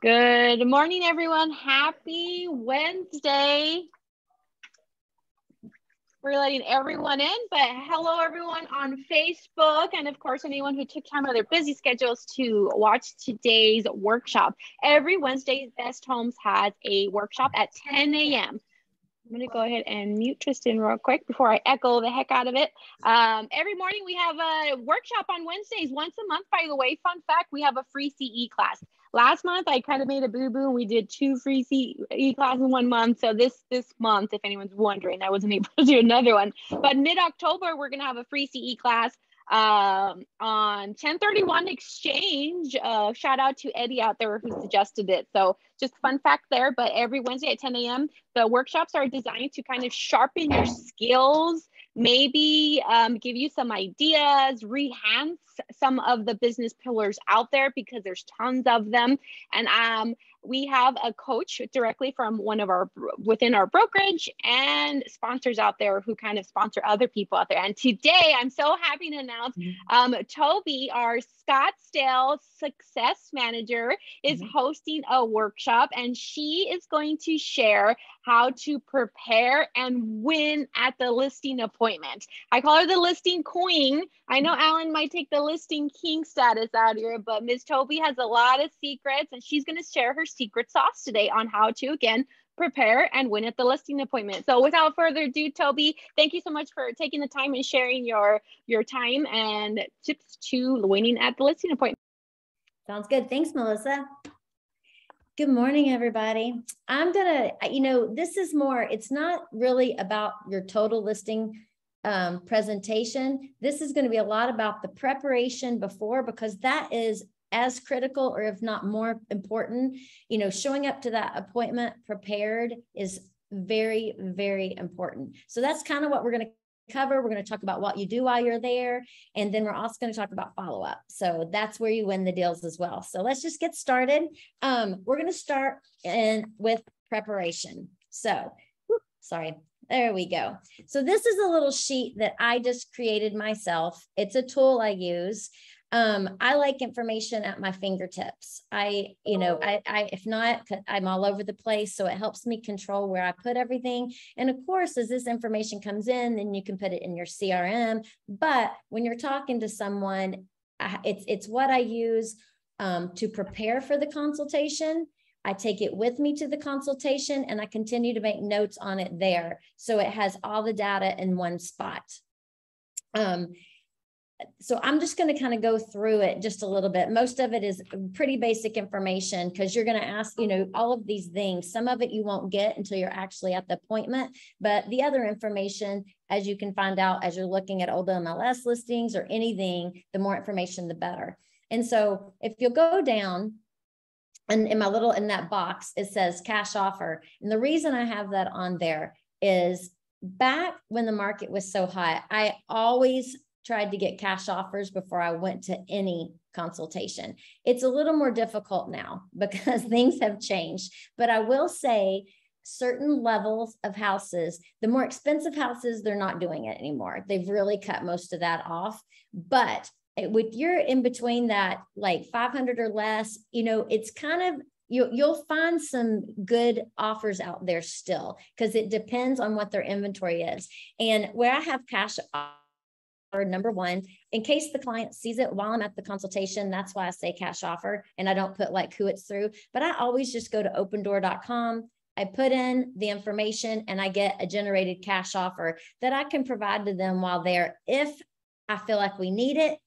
Good morning, everyone. Happy Wednesday. We're letting everyone in, but hello, everyone on Facebook. And of course, anyone who took time out of their busy schedules to watch today's workshop. Every Wednesday, Best Homes has a workshop at 10 a.m. I'm going to go ahead and mute Tristan real quick before I echo the heck out of it. Every morning we have a workshop on Wednesdays, once a month, by the way. Fun fact, we have a free CE class. Last month, I kind of made a boo-boo and we did 2 free CE classes in 1 month. So this month, if anyone's wondering, I wasn't able to do another one. But mid-October, we're going to have a free CE class on 1031 exchange. Shout out to Eddie out there who suggested it. So just fun fact there, but every Wednesday at 10 a.m. the workshops are designed to kind of sharpen your skills, maybe give you some ideas, rehance some of the business pillars out there because there's tons of them. And we have a coach directly from within our brokerage and sponsors out there who kind of sponsor other people out there. And today I'm so happy to announce Toby, our Scottsdale success manager, is hosting a workshop, and she is going to share how to prepare and win at the listing appointment. I call her the listing queen. I know Alan might take the listing king status out here, but Ms. Toby has a lot of secrets, and she's going to share her secret sauce today on how to, again, prepare and win at the listing appointment. So without further ado, Toby, thank you so much for taking the time and sharing your time and tips to winning at the listing appointment. Sounds good. Thanks, Melissa. Good morning, everybody. I'm gonna, this is more, it's not really about your total listing presentation. This is going to be a lot about the preparation before, because that is as critical, or if not more important. Showing up to that appointment prepared is very, very important. So that's kind of what we're going to cover. We're going to talk about what you do while you're there, and then we're also going to talk about follow-up. So that's where you win the deals as well. So let's just get started. We're going to start with preparation. So, sorry. There we go. So this is a little sheet that I just created myself. It's a tool I use. I like information at my fingertips. If not, I'm all over the place. So it helps me control where I put everything. And of course, as this information comes in, then you can put it in your CRM. But when you're talking to someone, it's what I use to prepare for the consultation. I take it with me to the consultation, and I continue to make notes on it there. So it has all the data in one spot. So I'm just going to kind of go through it just a little bit. Most of it is pretty basic information, because you're going to ask, all of these things. Some of it you won't get until you're actually at the appointment, but the other information, as you can find out as you're looking at old MLS listings or anything, the more information, the better. And so if you'll go down, and in that box, it says cash offer. And the reason I have that on there is back when the market was so high, I always tried to get cash offers before I went to any consultation. It's a little more difficult now because things have changed, but I will say certain levels of houses, the more expensive houses, they're not doing it anymore. They've really cut most of that off. But with you're in between that, like 500 or less, it's kind of, you'll find some good offers out there still, because it depends on what their inventory is. And where I have cash offer, number one, in case the client sees it while I'm at the consultation, that's why I say cash offer, and I don't put like who it's through, but I always just go to opendoor.com. I put in the information and I get a generated cash offer that I can provide to them while there, if I feel like we need it,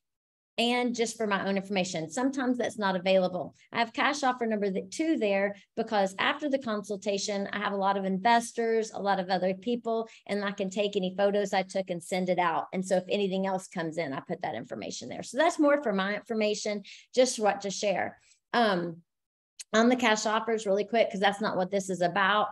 and just for my own information. Sometimes that's not available. I have cash offer number 2 there because after the consultation, I have a lot of investors, a lot of other people, and I can take any photos I took and send it out. And so if anything else comes in, I put that information there. So that's more for my information, just what to share. On the cash offers really quick, because that's not what this is about.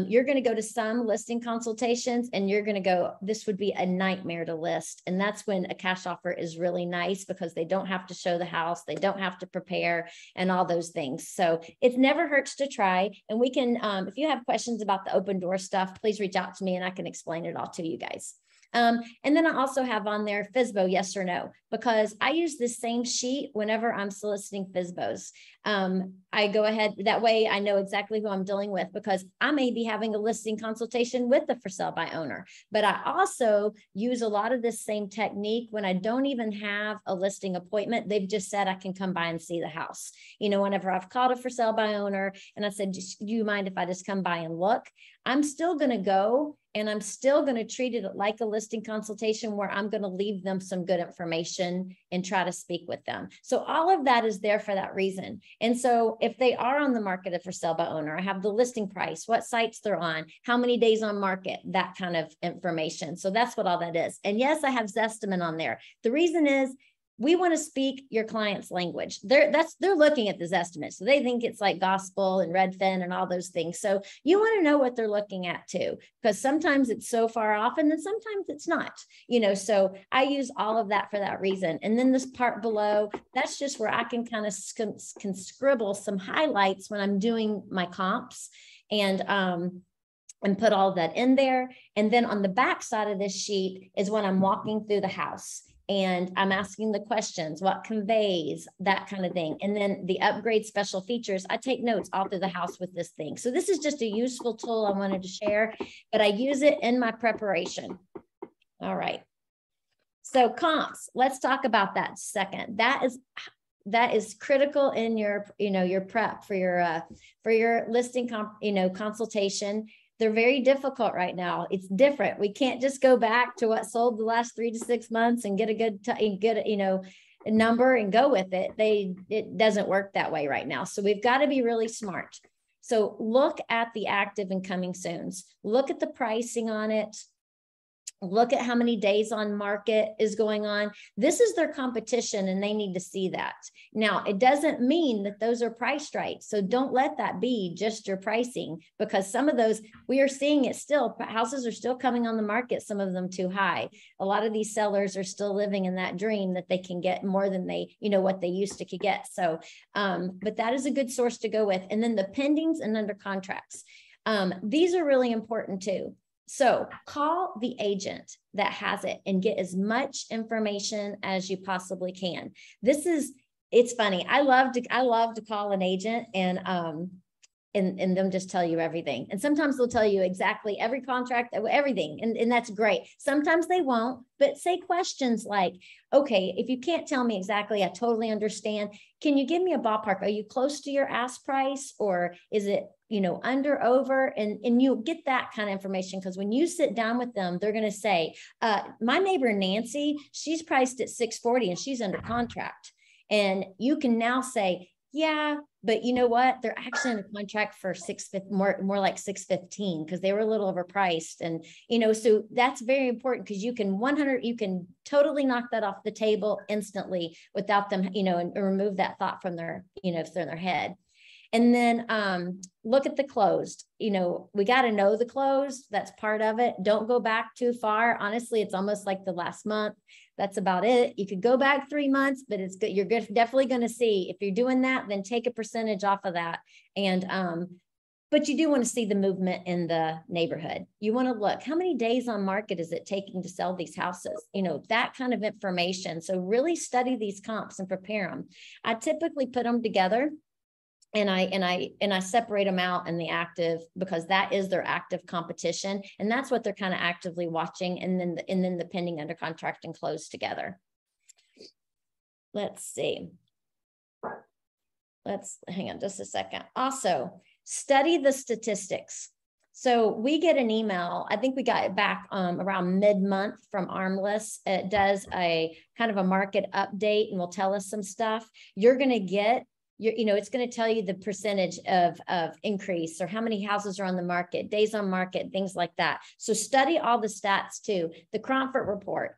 You're going to go to some listing consultations and you're going to go, this would be a nightmare to list. And that's when a cash offer is really nice, because they don't have to show the house. They don't have to prepare and all those things. So it never hurts to try. And we can, if you have questions about the open door stuff, please reach out to me and I can explain it all to you guys. And then I also have on there FSBO, yes or no, because I use this same sheet whenever I'm soliciting FSBOs. I go ahead, that way I know exactly who I'm dealing with, because I may be having a listing consultation with the for sale by owner, but I also use a lot of this same technique when I don't even have a listing appointment. They've just said I can come by and see the house. Whenever I've called a for sale by owner and I said, do you mind if I just come by and look? I'm still going to go and I'm still going to treat it like a listing consultation, where I'm going to leave them some good information and try to speak with them. So all of that is there for that reason. And so if they are on the market for sale by owner, I have the listing price, what sites they're on, how many days on market, that kind of information. So that's what all that is. And yes, I have Zestimate on there. The reason is, we want to speak your client's language. They're looking at this estimate. So they think it's like gospel and Redfin and all those things. So you want to know what they're looking at too, because sometimes it's so far off and then sometimes it's not, so I use all of that for that reason. And then this part below, that's just where I can kind of can scribble some highlights when I'm doing my comps and put all that in there. And then on the back side of this sheet is when I'm walking through the house. And I'm asking the questions, what conveys, that kind of thing. And then the upgrade special features, I take notes all through the house with this thing. So this is just a useful tool I wanted to share, but I use it in my preparation. All right. So comps, let's talk about that second. That is critical in your, your prep for your listing consultation. They're very difficult right now. It's different. We can't just go back to what sold the last 3 to 6 months and get a good, a number and go with it. It doesn't work that way right now. So we've got to be really smart. So look at the active and coming soons. Look at the pricing on it. Look at how many days on market is going on. This is their competition and they need to see that. Now, it doesn't mean that those are priced right. So don't let that be just your pricing, because some of those, we are seeing it still. Houses are still coming on the market, some of them too high. A lot of these sellers are still living in that dream that they can get more than they, what they used to could get. So, but that is a good source to go with. And then the pendings and under contracts. These are really important too. So call the agent that has it and get as much information as you possibly can. It's funny. I love to call an agent and them just tell you everything. And sometimes they'll tell you exactly every contract, everything. And that's great. Sometimes they won't, but say questions like, okay, if you can't tell me exactly, I totally understand. Can you give me a ballpark? Are you close to your ask price, or is it, under, over? And you get that kind of information, because when you sit down with them, they're going to say, my neighbor, Nancy, she's priced at 640 and she's under contract. And you can now say, yeah, but you know what? They're actually in a contract for more like 615, because they were a little overpriced. And, so that's very important, because you can totally knock that off the table instantly without them, and remove that thought from their, from their head. And then look at the closed. We got to know the closed. That's part of it. Don't go back too far. Honestly, it's almost like the last month. That's about it. You could go back 3 months, but it's good. You're definitely going to see, if you're doing that, then take a percentage off of that. And but you do want to see the movement in the neighborhood. You want to look, how many days on market is it taking to sell these houses? That kind of information. So really study these comps and prepare them. I typically put them together. And I separate them out in the active, because that is their active competition. And that's what they're kind of actively watching. And then the pending, under contract, and close together. Let's see. Let's hang on just a second. Also, study the statistics. So we get an email, I think we got it back around mid-month from Armless. It does a kind of a market update and will tell us some stuff. You're going to get, it's going to tell you the percentage of increase, or how many houses are on the market, days on market, things like that. So study all the stats too. The Cromford report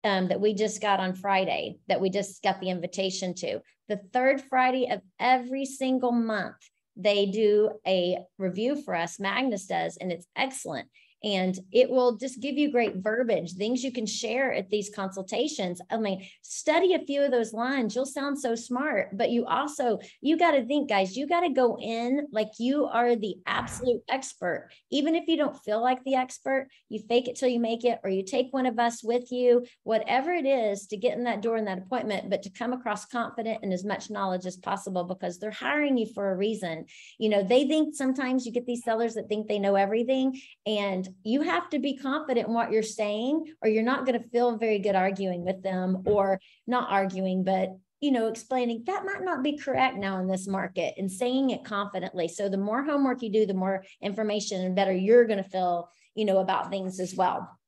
that we just got on Friday, that we just got the invitation to. The third Friday of every single month, they do a review for us. Magnus does, and it's excellent. And it will just give you great verbiage, things you can share at these consultations. I mean, study a few of those lines. You'll sound so smart, but you got to think, guys, you got to go in like you are the absolute expert. Even if you don't feel like the expert, you fake it till you make it, or you take one of us with you, whatever it is to get in that door in that appointment, but to come across confident and as much knowledge as possible, because they're hiring you for a reason. You know, they think sometimes you get these sellers that think they know everything, and you have to be confident in what you're saying, or you're not going to feel very good arguing with them, or not arguing, but explaining that might not be correct now in this market, and saying it confidently. So the more homework you do, the more information and better you're going to feel, about things as well.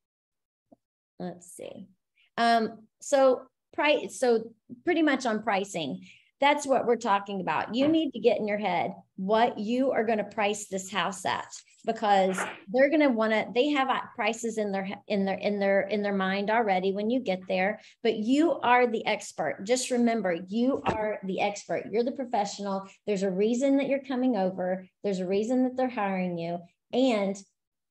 Let's see. So pretty much on pricing, that's what we're talking about. You need to get in your head what you are going to price this house at, because they're going to they have prices in their mind already when you get there, but you are the expert. Just remember, you are the expert. You're the professional. There's a reason that you're coming over. There's a reason that they're hiring you. And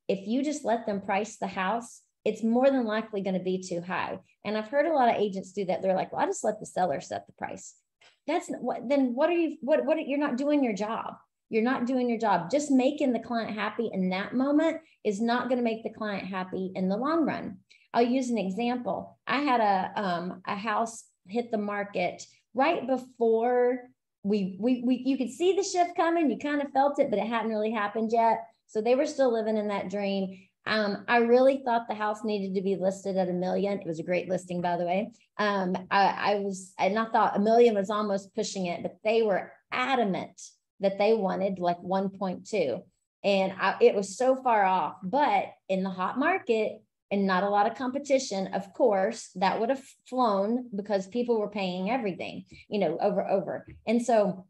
if you just let them price the house, it's more than likely going to be too high. And I've heard a lot of agents do that. They're like, well, I just let the seller set the price. That's what you're not doing your job. You're not doing your job. Just making the client happy in that moment is not going to make the client happy in the long run. I'll use an example. I had a house hit the market right before you could see the shift coming. You kind of felt it, but it hadn't really happened yet. So they were still living in that dream. I really thought the house needed to be listed at $1 million. It was a great listing, by the way. I thought $1 million was almost pushing it, but they were adamant that they wanted like 1.2. And it was so far off, but in the hot market and not a lot of competition, of course, that would have flown because people were paying everything, over. And so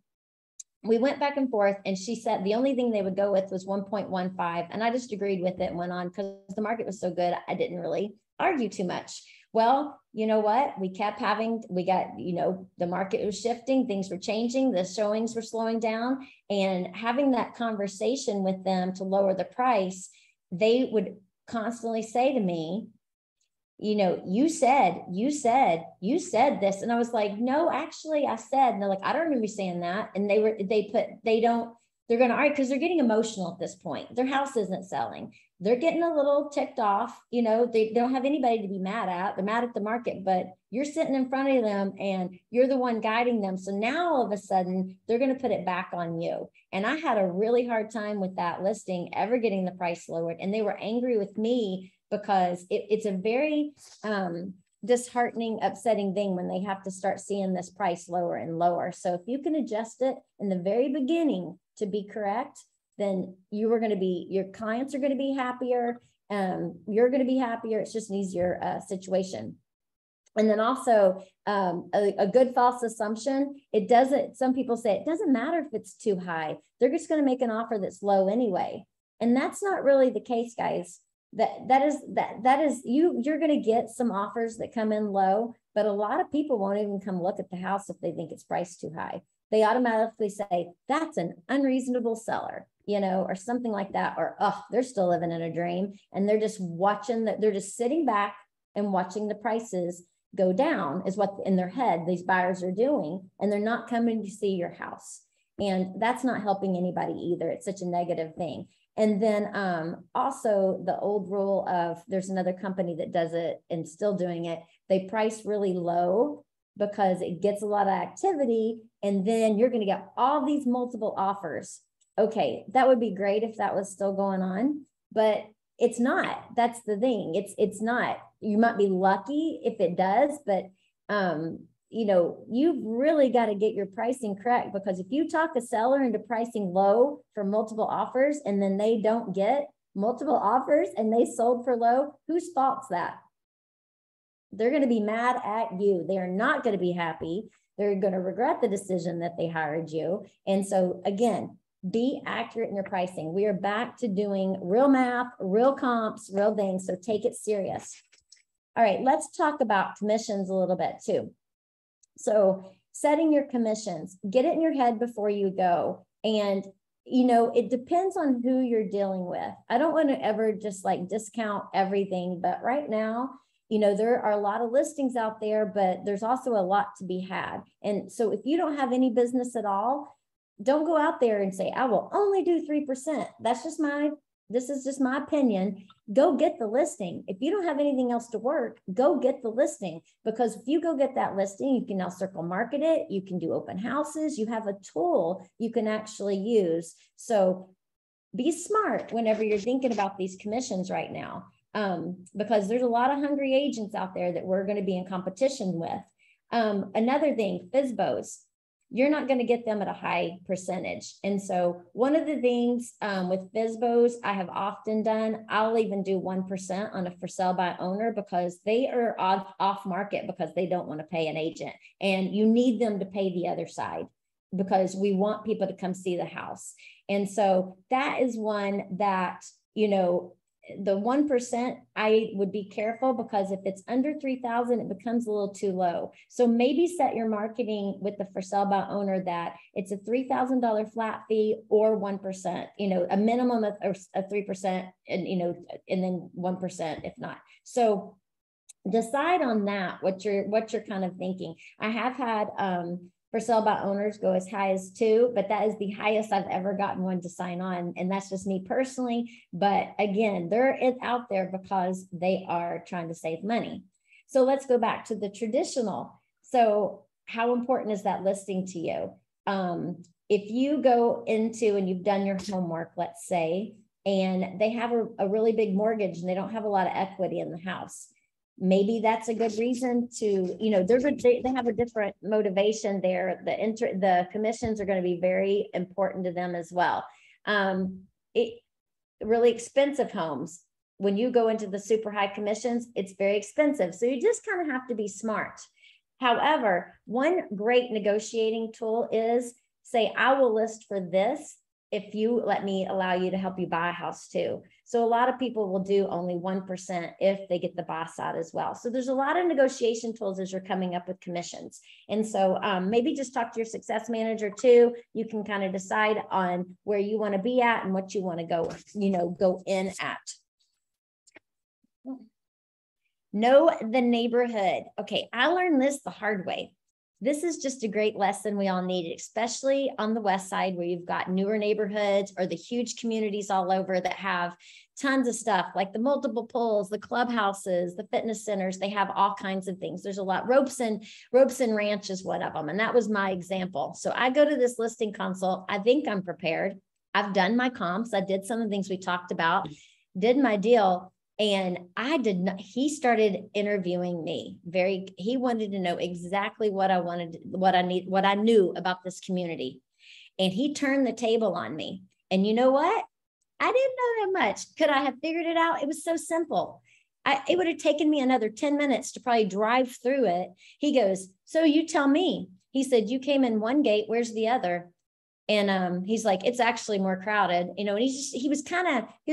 we went back and forth, and she said the only thing they would go with was 1.15. And I just agreed with it and went on because the market was so good. I didn't really argue too much. Well, you know what? We got, the market was shifting, things were changing, the showings were slowing down, and having that conversation with them to lower the price, they would constantly say to me, you said this. And I was like, no, actually I said, and they're like, I don't remember saying that. And they're going to argue because they're getting emotional at this point. Their house isn't selling. They're getting a little ticked off. They don't have anybody to be mad at. They're mad at the market, but you're sitting in front of them and you're the one guiding them. So now all of a sudden they're going to put it back on you. And I had a really hard time with that listing ever getting the price lowered. And they were angry with me because it's a very disheartening, upsetting thing when they have to start seeing this price lower and lower. So if you can adjust it in the very beginning to be correct, then your clients are going to be happier. You're going to be happier. It's just an easier situation. And then also a good false assumption. Some people say it doesn't matter if it's too high. They're just going to make an offer that's low anyway. And that's not really the case, guys. You're going to get some offers that come in low, but a lot of people won't even come look at the house if they think it's priced too high. They automatically say that's an unreasonable seller, or something like that, or they're still living in a dream, and they're just they're just sitting back and watching the prices go down is what in their head these buyers are doing, and they're not coming to see your house. And that's not helping anybody either. It's such a negative thing. And then also the old rule of, there's another company that does it and still doing it. They price really low because it gets a lot of activity, and then you're going to get all these multiple offers. Okay, that would be great if that was still going on, but it's not. That's the thing. It's not. You might be lucky if it does, but you've really got to get your pricing correct, because if you talk a seller into pricing low for multiple offers and then they don't get multiple offers and they sold for low, whose fault's that? They're going to be mad at you. They are not going to be happy. They're going to regret the decision that they hired you. And so again, be accurate in your pricing. We are back to doing real math, real comps, real things. So take it serious. All right, let's talk about commissions a little bit too. So setting your commissions, get it in your head before you go. And it depends on who you're dealing with. I don't want to ever just like discount everything, but right now, there are a lot of listings out there, but there's also a lot to be had. And so if you don't have any business at all, don't go out there and say, I will only do 3%. This is just my opinion. Go get the listing. If you don't have anything else to work, go get the listing, because if you go get that listing, you can now circle market it. You can do open houses. You have a tool you can actually use. So be smart whenever you're thinking about these commissions right now, because there's a lot of hungry agents out there that we're going to be in competition with. Another thing, FSBOs. You're not going to get them at a high percentage. And so one of the things with FSBOs I have often done, I'll even do 1% on a for sale by owner, because they are off market because they don't want to pay an agent. And you need them to pay the other side, because we want people to come see the house. And so that is one that, the 1%, I would be careful, because if it's under 3,000, it becomes a little too low. So maybe set your marketing with the for sale by owner that it's a $3,000 flat fee or 1%, a minimum of a 3%, and, and then 1% if not. So decide on that, what you're kind of thinking. I have had, for sale by owners go as high as 2, but that is the highest I've ever gotten one to sign on. And that's just me personally. But again, they're out there because they are trying to save money. So let's go back to the traditional. So how important is that listing to you? If you go into and you've done your homework, let's say, and they have a really big mortgage and they don't have a lot of equity in the house, maybe that's a good reason to, they have a different motivation there. The commissions are going to be very important to them as well. Really expensive homes, when you go into the super high commissions, it's very expensive. So you just kind of have to be smart. However, one great negotiating tool is say, I will list for this if you let me allow you to help you buy a house too. So a lot of people will do only 1% if they get the buy side as well. So there's a lot of negotiation tools as you're coming up with commissions. And so maybe just talk to your success manager too. You can kind of decide on where you want to be at and what you want to go in at. Know the neighborhood. Okay, I learned this the hard way. This is just a great lesson we all need, especially on the West Side, where you've got newer neighborhoods or the huge communities all over that have tons of stuff like the multiple pools, the clubhouses, the fitness centers. They have all kinds of things. There's a lot. Robeson Ranch is one of them. And that was my example. So I go to this listing consult. I think I'm prepared. I've done my comps. I did some of the things we talked about, did my deal. And I did not, he started interviewing me. He wanted to know exactly what I wanted, what I knew about this community. And he turned the table on me. And you know what? I didn't know that much. Could I have figured it out? It was so simple. It would have taken me another 10 minutes to probably drive through it. He goes, so you tell me. He said, you came in one gate, where's the other? And he's like, it's actually more crowded, and he was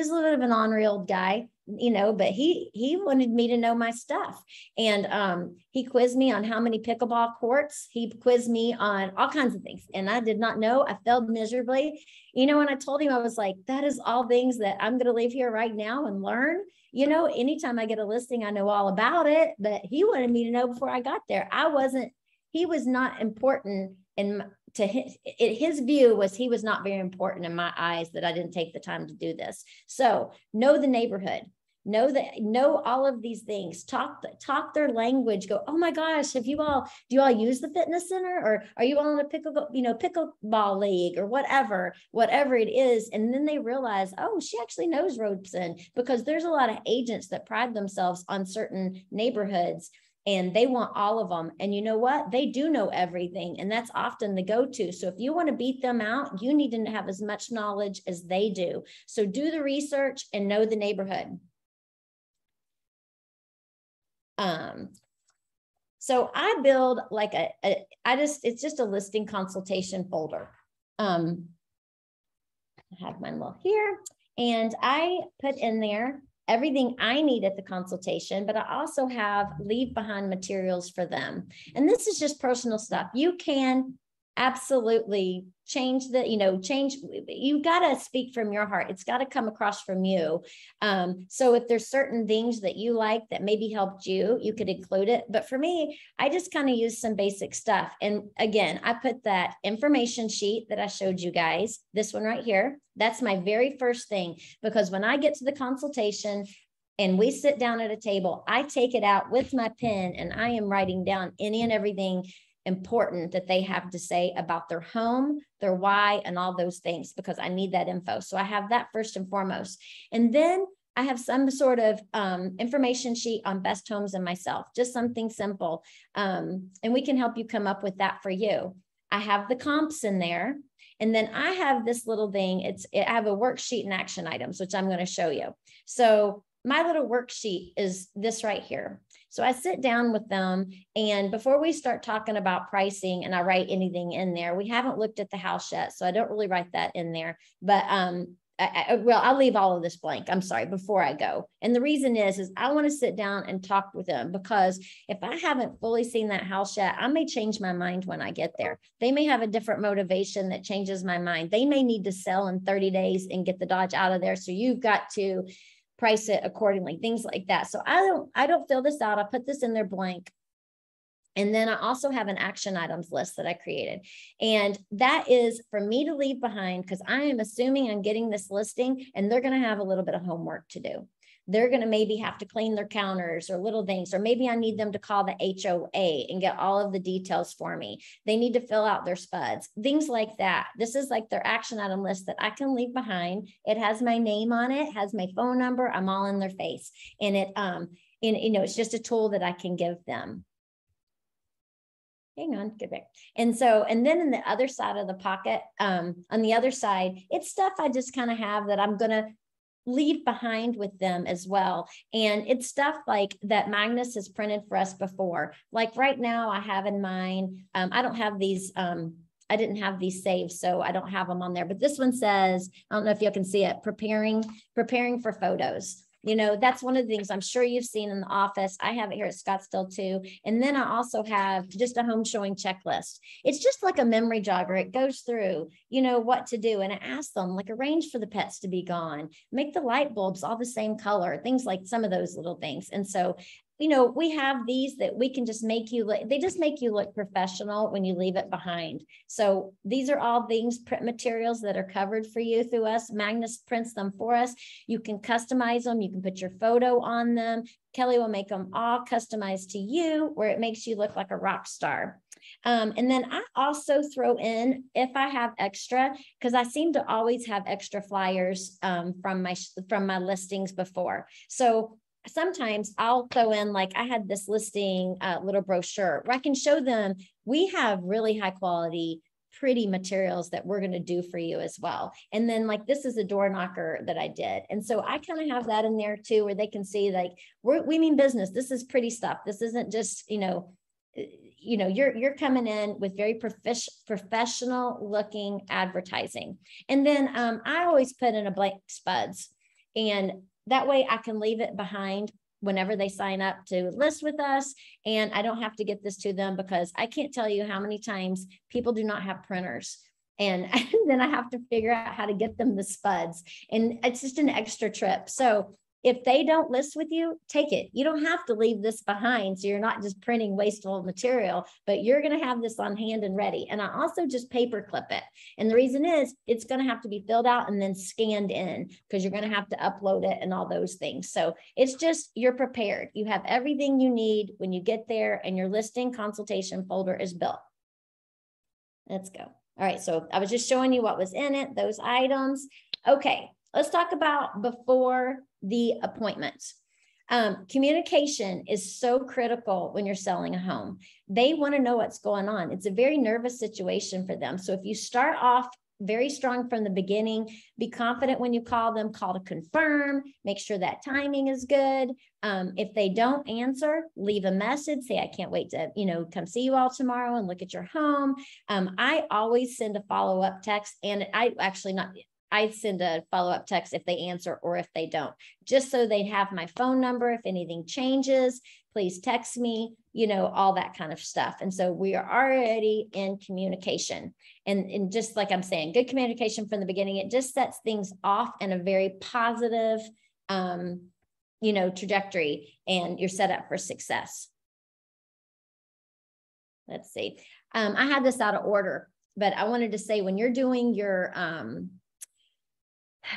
a little bit of an on-railed guy, but he wanted me to know my stuff. And he quizzed me on how many pickleball courts. He quizzed me on all kinds of things. And I did not know. I failed miserably. And I told him, I was like, that is all things that I'm going to leave here right now and learn. Anytime I get a listing, I know all about it. But he wanted me to know before I got there. He was not important his view was he was not very important in my eyes, that I didn't take the time to do this. So know the neighborhood, know all of these things, talk their language, go, oh my gosh, do you all use the fitness center, or are you all in a pickleball league or whatever it is? And then they realize, oh, she actually knows Robeson, because there's a lot of agents that pride themselves on certain neighborhoods. And they want all of them. And you know what? They do know everything. And that's often the go-to. So if you want to beat them out, you need to have as much knowledge as they do. So do the research and know the neighborhood. So I build like it's just a listing consultation folder. I have mine little here, and I put in there everything I need at the consultation, but I also have leave behind materials for them. And this is just personal stuff. You can absolutely change the, you got to speak from your heart. It's got to come across from you. So if there's certain things that you like that maybe helped you, you could include it. But for me, I just kind of use some basic stuff. And again, I put that information sheet that I showed you guys, this one right here. That's my very first thing, because when I get to the consultation and we sit down at a table, I take it out with my pen and I am writing down any and everything important that they have to say about their home, their why, and all those things, because I need that info. So I have that first and foremost. And then I have some sort of information sheet on Best Homes and myself, just something simple. And we can help you come up with that for you. I have the comps in there. And then I have this little thing. I have a worksheet and action items, which I'm going to show you. So my little worksheet is this right here. So I sit down with them, and before we start talking about pricing and I write anything in there, we haven't looked at the house yet, so I don't really write that in there. But I'll leave all of this blank. I'm sorry, before I go. And the reason is I want to sit down and talk with them, because if I haven't fully seen that house yet, I may change my mind when I get there. They may have a different motivation that changes my mind. They may need to sell in 30 days and get the Dodge out of there. So you've got to price it accordingly, things like that. So I don't fill this out. I put this in there blank. And then I also have an action items list that I created. And that is for me to leave behind, because I am assuming I'm getting this listing and they're going to have a little bit of homework to do. They're going to maybe have to clean their counters or little things, or maybe I need them to call the HOA and get all of the details for me. They need to fill out their spuds, things like that. This is like their action item list that I can leave behind. It has my name on it, has my phone number. I'm all in their face. And it's just a tool that I can give them. Hang on, get back. And then in the other side of the pocket, on the other side, it's stuff I just kind of have that I'm going to leave behind with them as well. And it's stuff like that Magnus has printed for us before. Like right now I have in mind, I don't have these, I didn't have these saved, so I don't have them on there, but this one says, I don't know if you can see it, preparing for photos. That's one of the things I'm sure you've seen in the office. I have it here at Scottsdale too. And then I also have just a home showing checklist. It's just like a memory jogger. It goes through, what to do. And I ask them, like, arrange for the pets to be gone, make the light bulbs all the same color, things like some of those little things. And so we have these that we can just make you look, they just make you look professional when you leave it behind. So these are all things, print materials that are covered for you through us. Magnus prints them for us. You can customize them. You can put your photo on them. Kelly will make them all customized to you, where it makes you look like a rock star. And then I also throw in, if I have extra, because I seem to always have extra flyers from my listings before. So sometimes I'll throw in, like I had this listing little brochure where I can show them we have really high quality, pretty materials that we're going to do for you as well. And then like, this is a door knocker that I did. And so I kind of have that in there too, where they can see like, we mean business. This is pretty stuff. This isn't just, you're coming in with very professional looking advertising. And then I always put in a blank spuds, and that way I can leave it behind whenever they sign up to list with us. And I don't have to get this to them, because I can't tell you how many times people do not have printers. And then I have to figure out how to get them the spuds. And it's just an extra trip. So if they don't list with you, take it. You don't have to leave this behind. So you're not just printing wasteful material, but you're going to have this on hand and ready. And I also just paper clip it. And the reason is it's going to have to be filled out and then scanned in, because you're going to have to upload it and all those things. So it's just, you're prepared. You have everything you need when you get there, and your listing consultation folder is built. Let's go. All right. So I was just showing you what was in it, those items. Okay. Let's talk about before the appointments. Communication is so critical when you're selling a home. They want to know what's going on. It's a very nervous situation for them. So if you start off very strong from the beginning, be confident when you call them, call to confirm, make sure that timing is good. If they don't answer, leave a message, say, I can't wait to, come see you all tomorrow and look at your home. I always send a follow-up text, and I send a follow-up text if they answer or if they don't, just so they have my phone number if anything changes. please text me, you know, all that kind of stuff. And so we are already in communication. And just like I'm saying, good communication from the beginning, it just sets things off in a very positive, you know, trajectory, and you're set up for success. Let's see. I had this out of order, but I wanted to say, when you're doing your,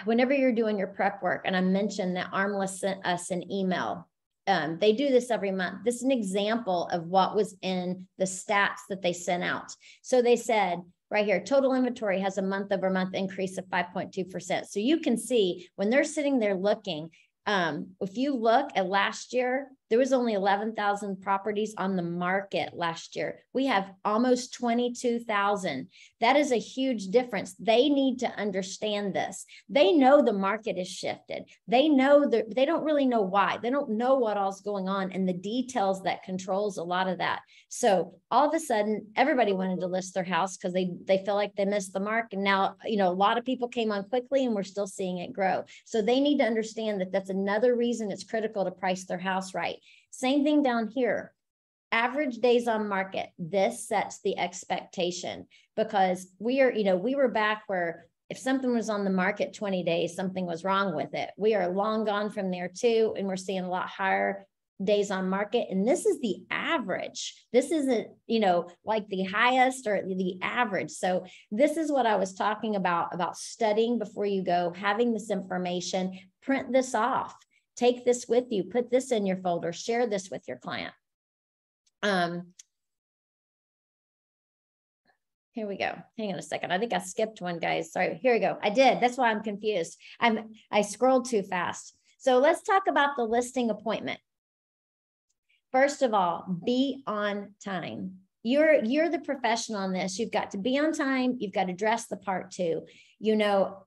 whenever you're doing your prep work, and I mentioned that Armless sent us an email. They do this every month. This is an example of what was in the stats that they sent out. So they said right here, total inventory has a month-over-month increase of 5.2%. So you can see when they're sitting there looking, if you look at last year, there was only 11,000 properties on the market last year. We have almost 22,000. That is a huge difference. They need to understand this. They know the market is shifted. They know that they don't really know why. They don't know what all's going on and the details that controls a lot of that. So all of a sudden, everybody wanted to list their house because they feel like they missed the mark. And now, you know, a lot of people came on quickly and we're still seeing it grow. So they need to understand that that's another reason it's critical to price their house right. Same thing down here. Average days on market. This sets the expectation, because we are, you know, we were back where if something was on the market 20 days, something was wrong with it. We are long gone from there too. And we're seeing a lot higher days on market. And this is the average. This isn't, you know, like the highest or the average. So this is what I was talking about studying before you go, having this information, print this off. Take this with you, put this in your folder, share this with your client. Here we go. Hang on a second. I think I skipped one, guys. Sorry. Here we go. I did. That's why I'm confused. I scrolled too fast. So let's talk about the listing appointment. First of all, be on time. You're the professional on this. You've got to be on time. You've got to dress the part too. You know,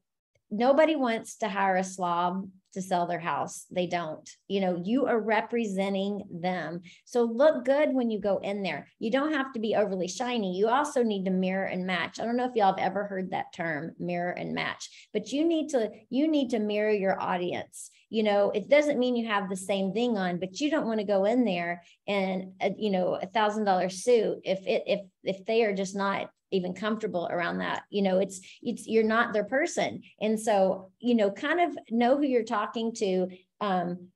nobody wants to hire a slob to sell their house. They don't. You know, you are representing them. So look good when you go in there. You don't have to be overly shiny. You also need to mirror and match. I don't know if y'all have ever heard that term, mirror and match, but you need to mirror your audience. You know, it doesn't mean you have the same thing on, but you don't want to go in there and, you know, $1,000 suit if they are just not even comfortable around that. You know, it's you're not their person. And so, you know, kind of know who you're talking to,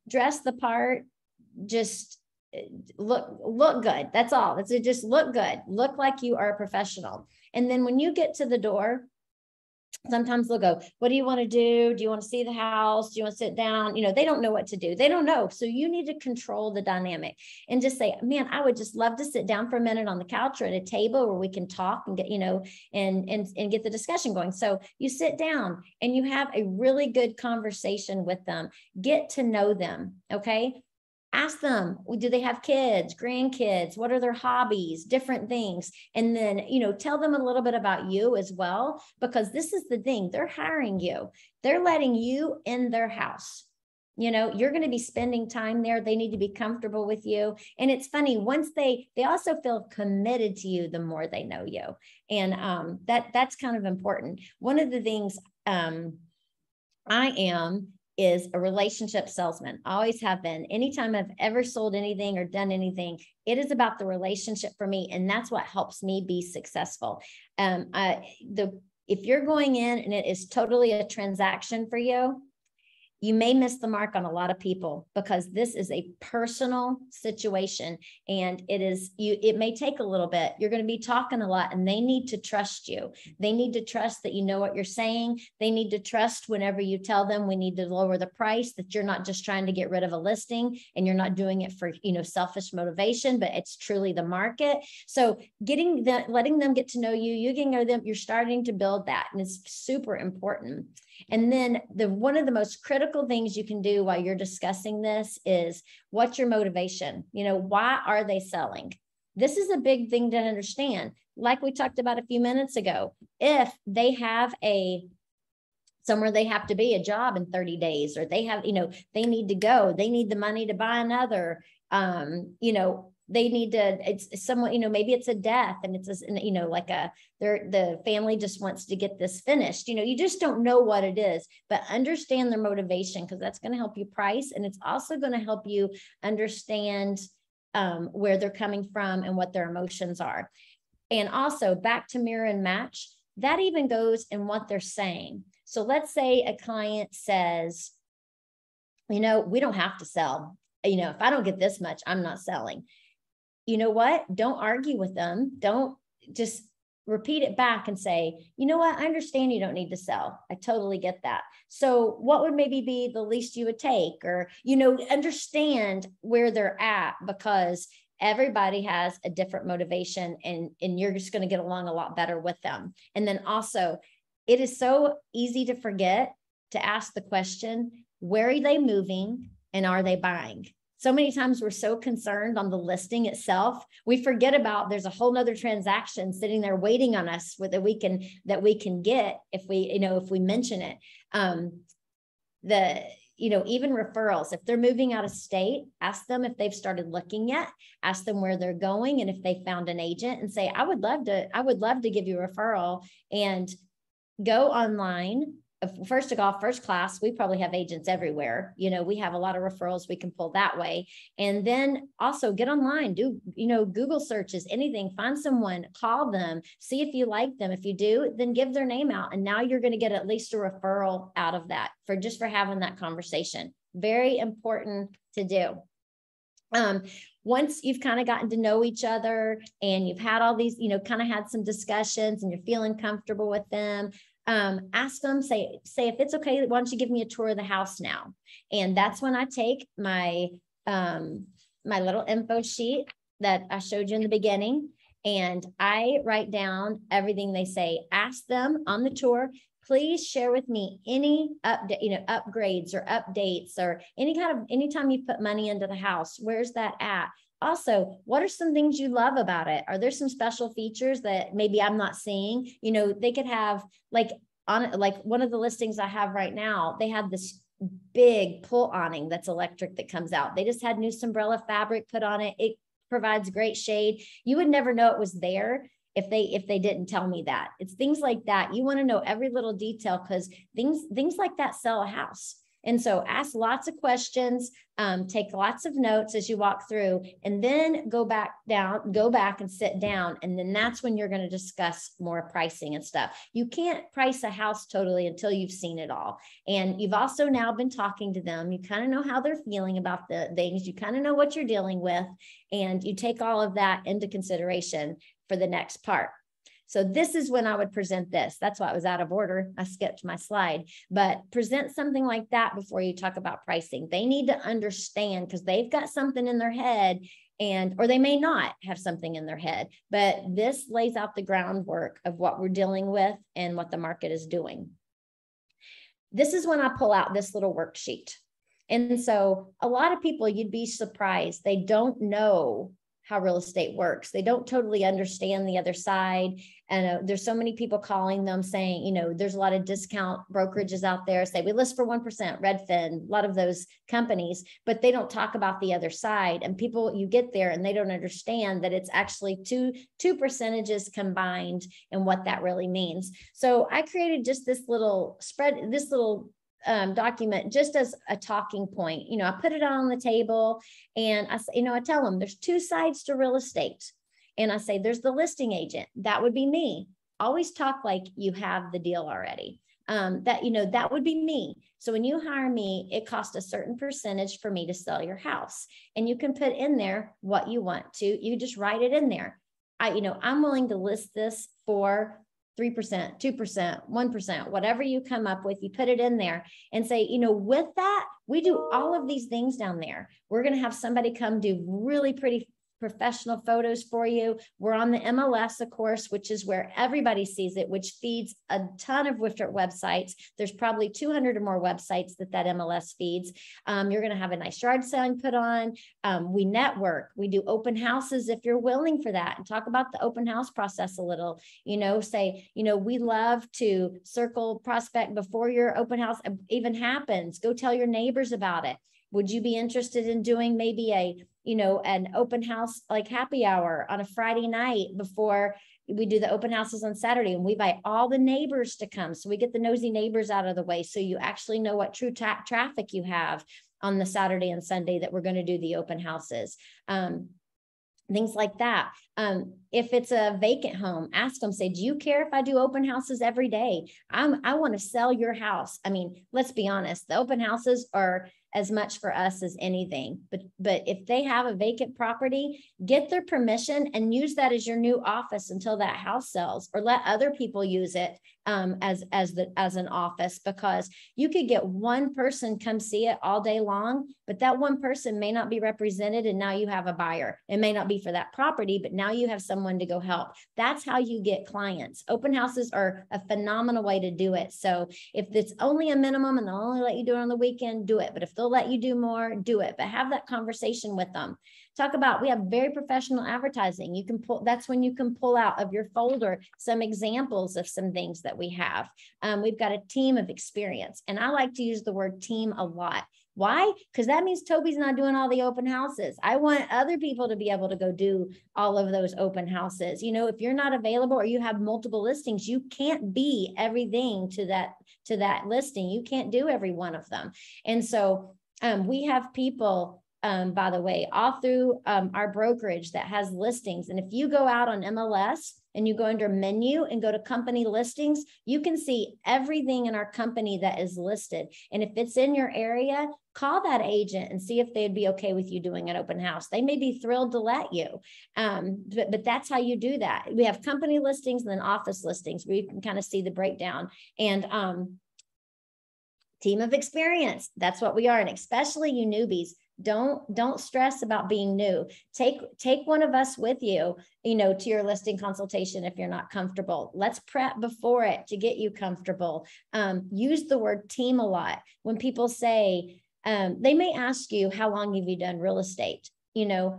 dress the part, just look good. That's all. It's just look good, look like you are a professional. And then when you get to the door, sometimes they'll go, what do you want to do? Do you want to see the house? Do you want to sit down? You know, they don't know what to do. They don't know. So you need to control the dynamic and just say, man, I would just love to sit down for a minute on the couch or at a table where we can talk and get, you know, and get the discussion going. So you sit down and you have a really good conversation with them. Get to know them. Okay. Ask them, do they have kids, grandkids? What are their hobbies, different things? And then, you know, tell them a little bit about you as well, because this is the thing, they're hiring you. They're letting you in their house. You know, you're going to be spending time there. They need to be comfortable with you. And it's funny, once they also feel committed to you, the more they know you. And that's kind of important. One of the things I am is a relationship salesman. I always have been. Anytime I've ever sold anything or done anything, it is about the relationship for me. And that's what helps me be successful. If you're going in and it is totally a transaction for you, you may miss the mark on a lot of people, because this is a personal situation and it may take a little bit. You're going to be talking a lot and they need to trust you. They need to trust that you know what you're saying. They need to trust whenever you tell them we need to lower the price, that you're not just trying to get rid of a listing and you're not doing it for, you know, selfish motivation, but it's truly the market. So letting them get to know you, you can know them, you're starting to build that. And it's super important. And then one of the most critical things you can do while you're discussing this is, what's your motivation? You know, why are they selling? This is a big thing to understand. Like we talked about a few minutes ago, if they have somewhere they have to be, a job in 30 days, or they have, you know, they need to go, they need the money to buy another, you know, they need to, it's somewhat, you know, maybe it's a death and it's, you know, like the family just wants to get this finished. You know, you just don't know what it is, but understand their motivation, because that's going to help you price. And it's also going to help you understand where they're coming from and what their emotions are. And also back to mirror and match, that even goes in what they're saying. So let's say a client says, we don't have to sell. If I don't get this much, I'm not selling. You know what? Don't argue with them. Don't just repeat it back and say, you know what? I understand you don't need to sell. I totally get that. So what would maybe be the least you would take? Or, understand where they're at, because everybody has a different motivation, and you're just going to get along a lot better with them. And then also, it is so easy to forget to ask the question, where are they moving and are they buying? So many times we're so concerned on the listing itself, we forget about there's a whole nother transaction sitting there waiting on us that we can get if we mention it. Even referrals, if they're moving out of state, ask them if they've started looking yet, ask them where they're going, and if they found an agent, and say, I would love to give you a referral, and go online. First of all, first class, we probably have agents everywhere. We have a lot of referrals we can pull that way. And then also get online, do, Google searches, anything, find someone, call them, see if you like them. If you do, then give their name out. And now you're going to get at least a referral out of that for having that conversation. Very important to do. Once you've kind of gotten to know each other and you've had all these, kind of had some discussions and you're feeling comfortable with them, ask them, say, if it's okay, why don't you give me a tour of the house now? And that's when I take my little info sheet that I showed you in the beginning, and I write down everything they say. Ask them on the tour, please share with me any update, upgrades or updates, or anytime you put money into the house, where's that at? Also, what are some things you love about it? Are there some special features that maybe I'm not seeing? They could have, like one of the listings I have right now, they have this big pull awning that's electric that comes out. They just had new Sombrella fabric put on it. It provides great shade. You would never know it was there if they didn't tell me that. It's things like that. You want to know every little detail, because things like that sell a house. And so ask lots of questions, take lots of notes as you walk through, and then go back and sit down. And then that's when you're going to discuss more pricing and stuff. You can't price a house totally until you've seen it all. And you've also now been talking to them. You kind of know how they're feeling about the things. You kind of know what you're dealing with, and you take all of that into consideration for the next part. So this is when I would present this. That's why it was out of order. I skipped my slide, but present something like that before you talk about pricing. They need to understand, because they've got something in their head, or they may not have something in their head, but this lays out the groundwork of what we're dealing with and what the market is doing. This is when I pull out this little worksheet. And so a lot of people, you'd be surprised, they don't know how real estate works. They don't totally understand the other side. And there's so many people calling them saying, there's a lot of discount brokerages out there say we list for 1%, Redfin, a lot of those companies, but they don't talk about the other side. And people, you get there and they don't understand that it's actually two percentages combined and what that really means. So I created just this little document just as a talking point. I put it on the table, and I tell them there's two sides to real estate. And I say, there's the listing agent. That would be me. Always talk like you have the deal already. That would be me. So when you hire me, it costs a certain percentage for me to sell your house. And you can put in there what you want to. You just write it in there. I'm willing to list this for 3%, 2%, 1%, whatever you come up with, you put it in there and say, with that, we do all of these things down there. We're going to have somebody come do really pretty professional photos for you. We're on the MLS, of course, which is where everybody sees it, which feeds a ton of different websites. There's probably 200 or more websites that MLS feeds. You're going to have a nice yard sign put on. We network. We do open houses if you're willing for that, and talk about the open house process a little. Say, we love to circle prospect before your open house even happens. Go tell your neighbors about it. Would you be interested in doing maybe an open house, like happy hour on a Friday night before we do the open houses on Saturday, and we invite all the neighbors to come. So we get the nosy neighbors out of the way. So you actually know what true traffic you have on the Saturday and Sunday that we're going to do the open houses. things like that. If it's a vacant home, ask them, say, do you care if I do open houses every day? I want to sell your house. I mean, let's be honest, the open houses are as much for us as anything, but if they have a vacant property, get their permission and use that as your new office until that house sells, or let other people use it as an office, because you could get one person come see it all day long, but that one person may not be represented, and now you have a buyer. It may not be for that property, but now you have someone to go help. That's how you get clients. Open houses are a phenomenal way to do it. So if it's only a minimum and they'll only let you do it on the weekend, do it. But if they'll let you do more, do it. But have that conversation with them. Talk about, we have very professional advertising. You can pull, that's when you can pull out of your folder some examples of some things that we have. We've got a team of experience, and I like to use the word team a lot. Why? Because that means Toby's not doing all the open houses. I want other people to be able to go do all of those open houses. You know, if you're not available or you have multiple listings, you can't be everything to that listing. You can't do every one of them. And so we have people, by the way, all through our brokerage that has listings. And if you go out on MLS and you go under menu and go to company listings, you can see everything in our company that is listed. And if it's in your area, call that agent and see if they'd be okay with you doing an open house. They may be thrilled to let you, but that's how you do that. We have company listings and then office listings where you can kind of see the breakdown. And team of experience, that's what we are. And especially you newbies, don't stress about being new. Take one of us with you, to your listing consultation if you're not comfortable. Let's prep before it to get you comfortable. Use the word team a lot. When people say, they may ask you, how long have you done real estate?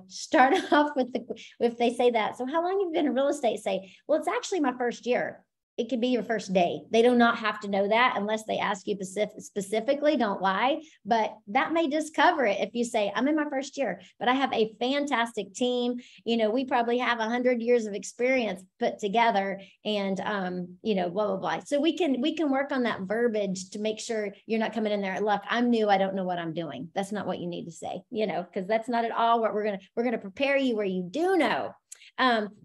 Start off with if they say that, so how long have you been in real estate? Say, well, it's actually my first year. It could be your first day. They do not have to know that unless they ask you specifically. Don't lie, but that may just cover it if you say, I'm in my first year, but I have a fantastic team. We probably have 100 years of experience put together, and blah, blah, blah. So we can work on that verbiage to make sure you're not coming in there, look, I'm new, I don't know what I'm doing. That's not what you need to say, because that's not at all what we're going to prepare you where you do know.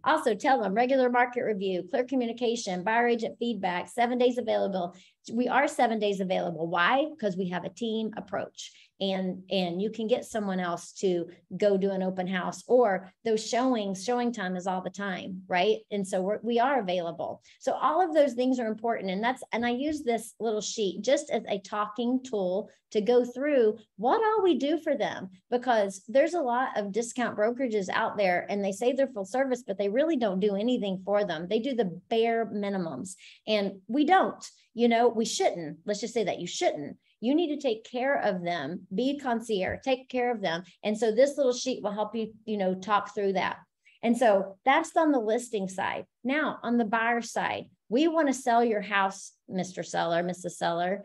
Also tell them regular market review, clear communication, buyer agent feedback, 7 days available. We are 7 days available. Why? Because we have a team approach, and you can get someone else to go do an open house, or those showing time is all the time, right? And so we are available. So all of those things are important. And I use this little sheet just as a talking tool to go through what all we do for them, because there's a lot of discount brokerages out there and they say they're full service, but they really don't do anything for them. They do the bare minimums, and we don't. We shouldn't. Let's just say that you shouldn't. You need to take care of them, be a concierge, take care of them. And so this little sheet will help you, talk through that. And so that's on the listing side. Now, on the buyer side, we want to sell your house, Mr. Seller, Mrs. Seller.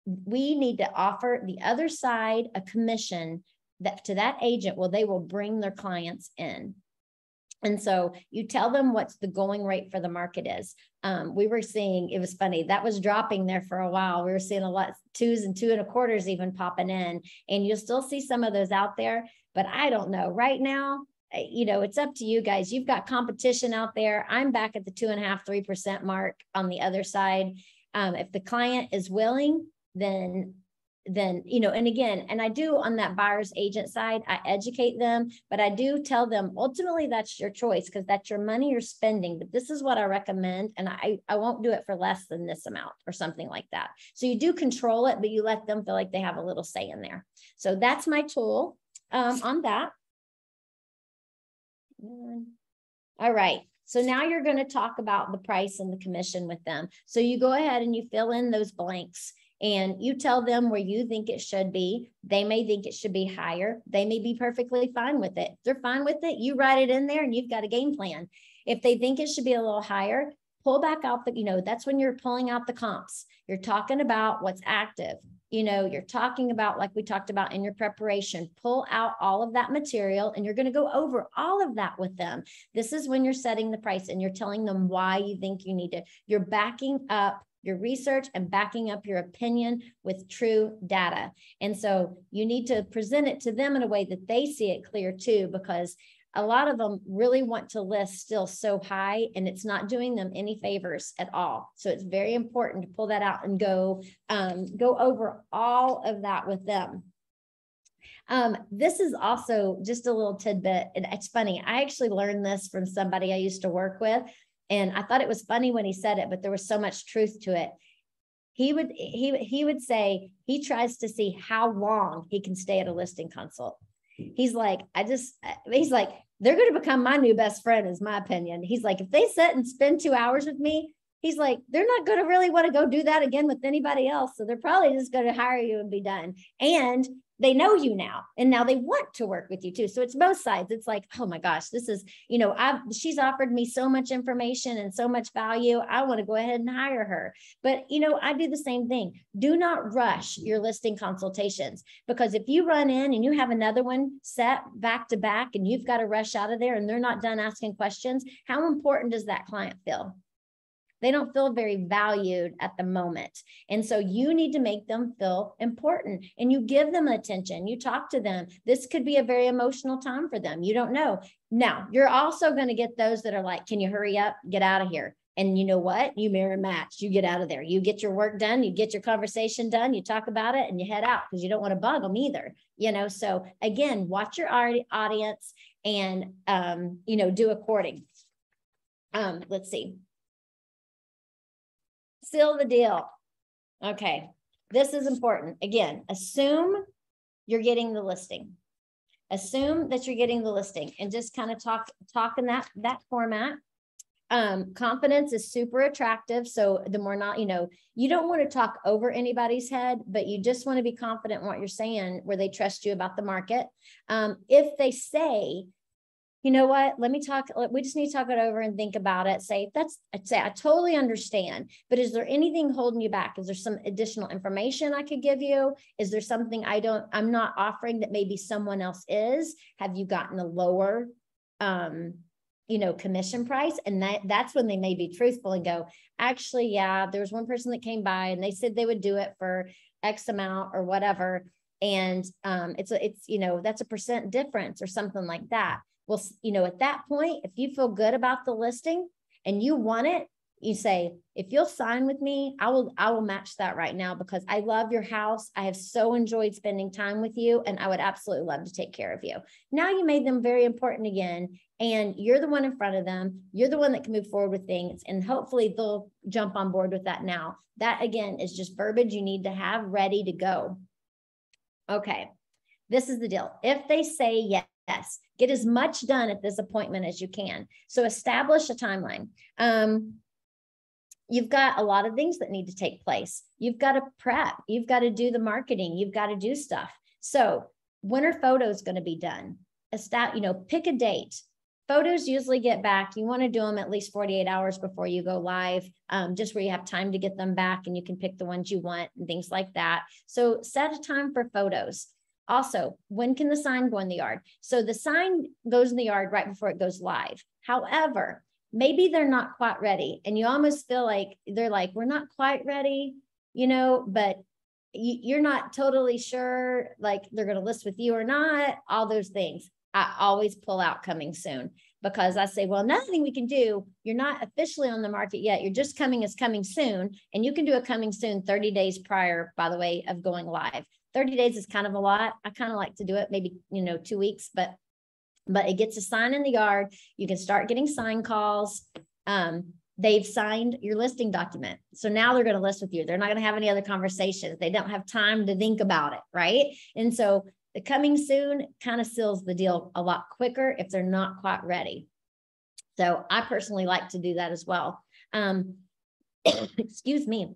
We need to offer the other side a commission to that agent. Well, they will bring their clients in. And so you tell them what's the going rate for the market is. We were seeing, it was funny, that was dropping there for a while. We were seeing a lot, 2s and 2 1/4s even popping in, and you'll still see some of those out there, but I don't know right now. It's up to you guys. You've got competition out there. I'm back at the 2.5%, 3% mark on the other side. If the client is willing, then and again, and I do on that buyer's agent side, I educate them, but I do tell them ultimately that's your choice, because that's your money you're spending, but this is what I recommend. And I won't do it for less than this amount or something like that. So you do control it, but you let them feel like they have a little say in there. So that's my tool on that. All right. So now you're going to talk about the price and the commission with them. So you go ahead and you fill in those blanks. And you tell them where you think it should be. They may think it should be higher. They may be perfectly fine with it. If they're fine with it, you write it in there and you've got a game plan. If they think it should be a little higher, pull back out that's when you're pulling out the comps. You're talking about what's active. You're talking about, like we talked about in your preparation, pull out all of that material, and you're going to go over all of that with them. This is when you're setting the price and you're telling them why you think you need it. You're backing up your research and backing up your opinion with true data. And so you need to present it to them in a way that they see it clear too, because a lot of them really want to list still so high, and it's not doing them any favors at all. So it's very important to pull that out and go over all of that with them. This is also just a little tidbit. And it's funny. I actually learned this from somebody I used to work with. And I thought it was funny when he said it, but there was so much truth to it. He would say he tries to see how long he can stay at a listing consult. He's like, they're going to become my new best friend, is my opinion. He's like, if they sit and spend 2 hours with me, he's like, they're not going to really want to go do that again with anybody else. So they're probably just going to hire you and be done. And they know you now, and now they want to work with you too. So it's both sides. It's like, oh my gosh, this is, she's offered me so much information and so much value. I want to go ahead and hire her. But, I do the same thing. Do not rush your listing consultations, because if you run in and you have another one set back to back and you've got to rush out of there and they're not done asking questions, how important does that client feel? They don't feel very valued at the moment. And so you need to make them feel important, and you give them attention. You talk to them. This could be a very emotional time for them. You don't know. Now, you're also going to get those that are like, can you hurry up, get out of here? And you know what? You mirror match. You get out of there. You get your work done. You get your conversation done. You talk about it and you head out, because you don't want to bug them either. So again, watch your audience and, do according. Let's see. Seal the deal. Okay. This is important. Again, assume you're getting the listing. Assume that you're getting the listing, and just kind of talk in that format. Confidence is super attractive. So the more not, you don't want to talk over anybody's head, but you just want to be confident in what you're saying, where they trust you about the market. If they say, you know what, we just need to talk it over and think about it. I'd say, I totally understand, but is there anything holding you back? Is there some additional information I could give you? Is there something I'm not offering that maybe someone else is? Have you gotten a lower, commission price? And that's when they may be truthful and go, actually, yeah, there was one person that came by and they said they would do it for X amount or whatever. And it's that's a percent difference or something like that. Well, at that point, if you feel good about the listing and you want it, you say, if you'll sign with me, I will match that right now, because I love your house. I have so enjoyed spending time with you, and I would absolutely love to take care of you. Now you made them very important again, and you're the one in front of them. You're the one that can move forward with things, and hopefully they'll jump on board with that now. That, again, is just verbiage you need to have ready to go. Okay, this is the deal. If they say yes, get as much done at this appointment as you can. So establish a timeline. You've got a lot of things that need to take place. You've got to prep. You've got to do the marketing. You've got to do stuff. So when are photos going to be done? Pick a date. Photos usually get back. You want to do them at least 48 hours before you go live, just where you have time to get them back and you can pick the ones you want and things like that. So set a time for photos. Also, when can the sign go in the yard? So the sign goes in the yard right before it goes live. However, maybe they're not quite ready, and you almost feel like they're like, we're not quite ready, but you're not totally sure, like they're going to list with you or not, all those things. I always pull out coming soon, because I say, well, nothing we can do. You're not officially on the market yet. You're just coming soon. And you can do a coming soon 30 days prior, by the way, of going live. 30 days is kind of a lot. I kind of like to do it maybe, 2 weeks, but it gets a sign in the yard. You can start getting sign calls. They've signed your listing document. So now they're going to list with you. They're not going to have any other conversations. They don't have time to think about it. Right. And so the coming soon kind of seals the deal a lot quicker if they're not quite ready. So I personally like to do that as well. Excuse me.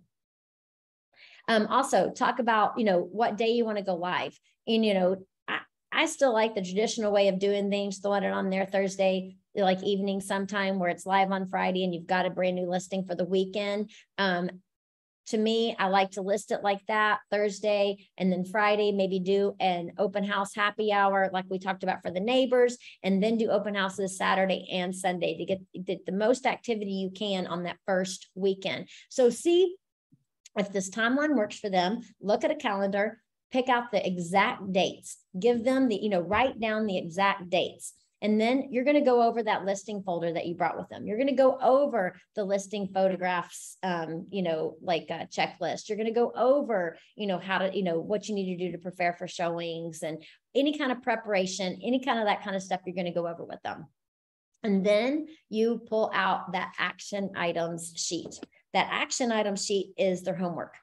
Also talk about, what day you want to go live. And, I still like the traditional way of doing things, throwing it on there Thursday, like evening sometime, where it's live on Friday and you've got a brand new listing for the weekend. To me, I like to list it like that Thursday, and then Friday, maybe do an open house happy hour, like we talked about for the neighbors, and then do open houses Saturday and Sunday to get the most activity you can on that first weekend. So see if this timeline works for them. Look at a calendar, pick out the exact dates, give them write down the exact dates. And then you're going to go over that listing folder that you brought with them. You're going to go over the listing photographs, like a checklist. You're going to go over, how to, what you need to do to prepare for showings and any kind of preparation, any kind of that kind of stuff you're going to go over with them. And then you pull out that action items sheet. That action item sheet is their homework.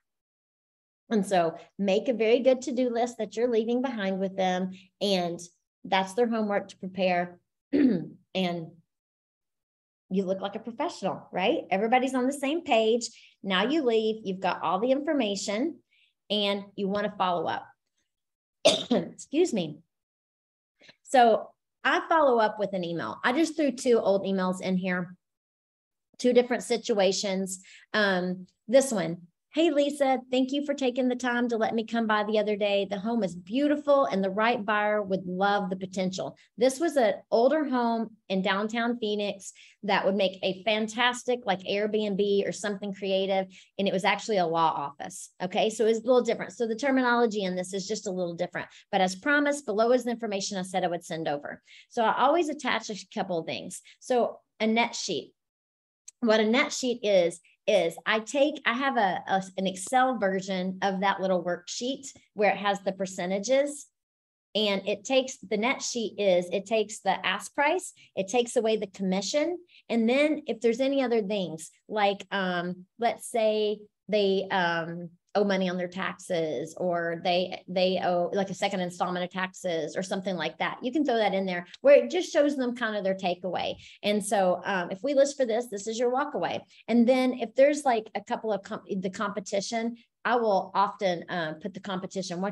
And so make a very good to-do list that you're leaving behind with them. And that's their homework to prepare. And you look like a professional, right? Everybody's on the same page. Now you leave, you've got all the information and you want to follow up. Excuse me. So I follow up with an email. I just threw 2 old emails in here, 2 different situations. This one, hey, Lisa, thank you for taking the time to let me come by the other day. The home is beautiful and the right buyer would love the potential. This was an older home in downtown Phoenix that would make a fantastic like Airbnb or something creative. And it was actually a law office. Okay, so it's a little different. So the terminology in this is just a little different. But as promised, below is the information I said I would send over. So I always attach a couple of things. So a net sheet. What a net sheet is I have an Excel version of that little worksheet where it has the percentages, and it takes the net sheet it takes the ask price, it takes away the commission. And then if there's any other things like, let's say they, owe money on their taxes, or they owe like a second installment of taxes or something like that. You can throw that in there where it just shows them kind of their takeaway. And so if we list for this is your walk away. And then if there's like a couple of the competition, I will often put the competition.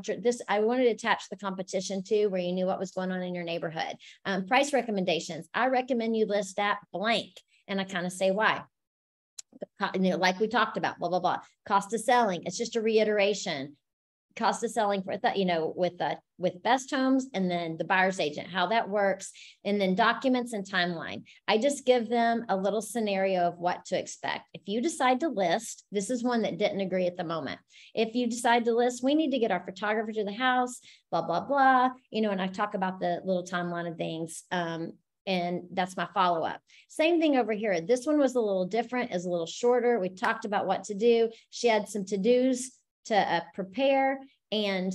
I wanted to attach the competition to where you knew what was going on in your neighborhood. Price recommendations. I recommend you list at blank. And I kind of say why. Like we talked about, blah, blah, blah. Cost of selling. It's just a reiteration. Cost of selling for that, with Best Homes, and then the buyer's agent, how that works, and then documents and timeline. I just give them a little scenario of what to expect. If you decide to list, this is one that didn't agree at the moment. If you decide to list, we need to get our photographer to the house, blah, blah, blah, and I talk about the little timeline of things. And that's my follow-up. Same thing over here. This one was a little different, is a little shorter. We talked about what to do. She had some to-dos to prepare, and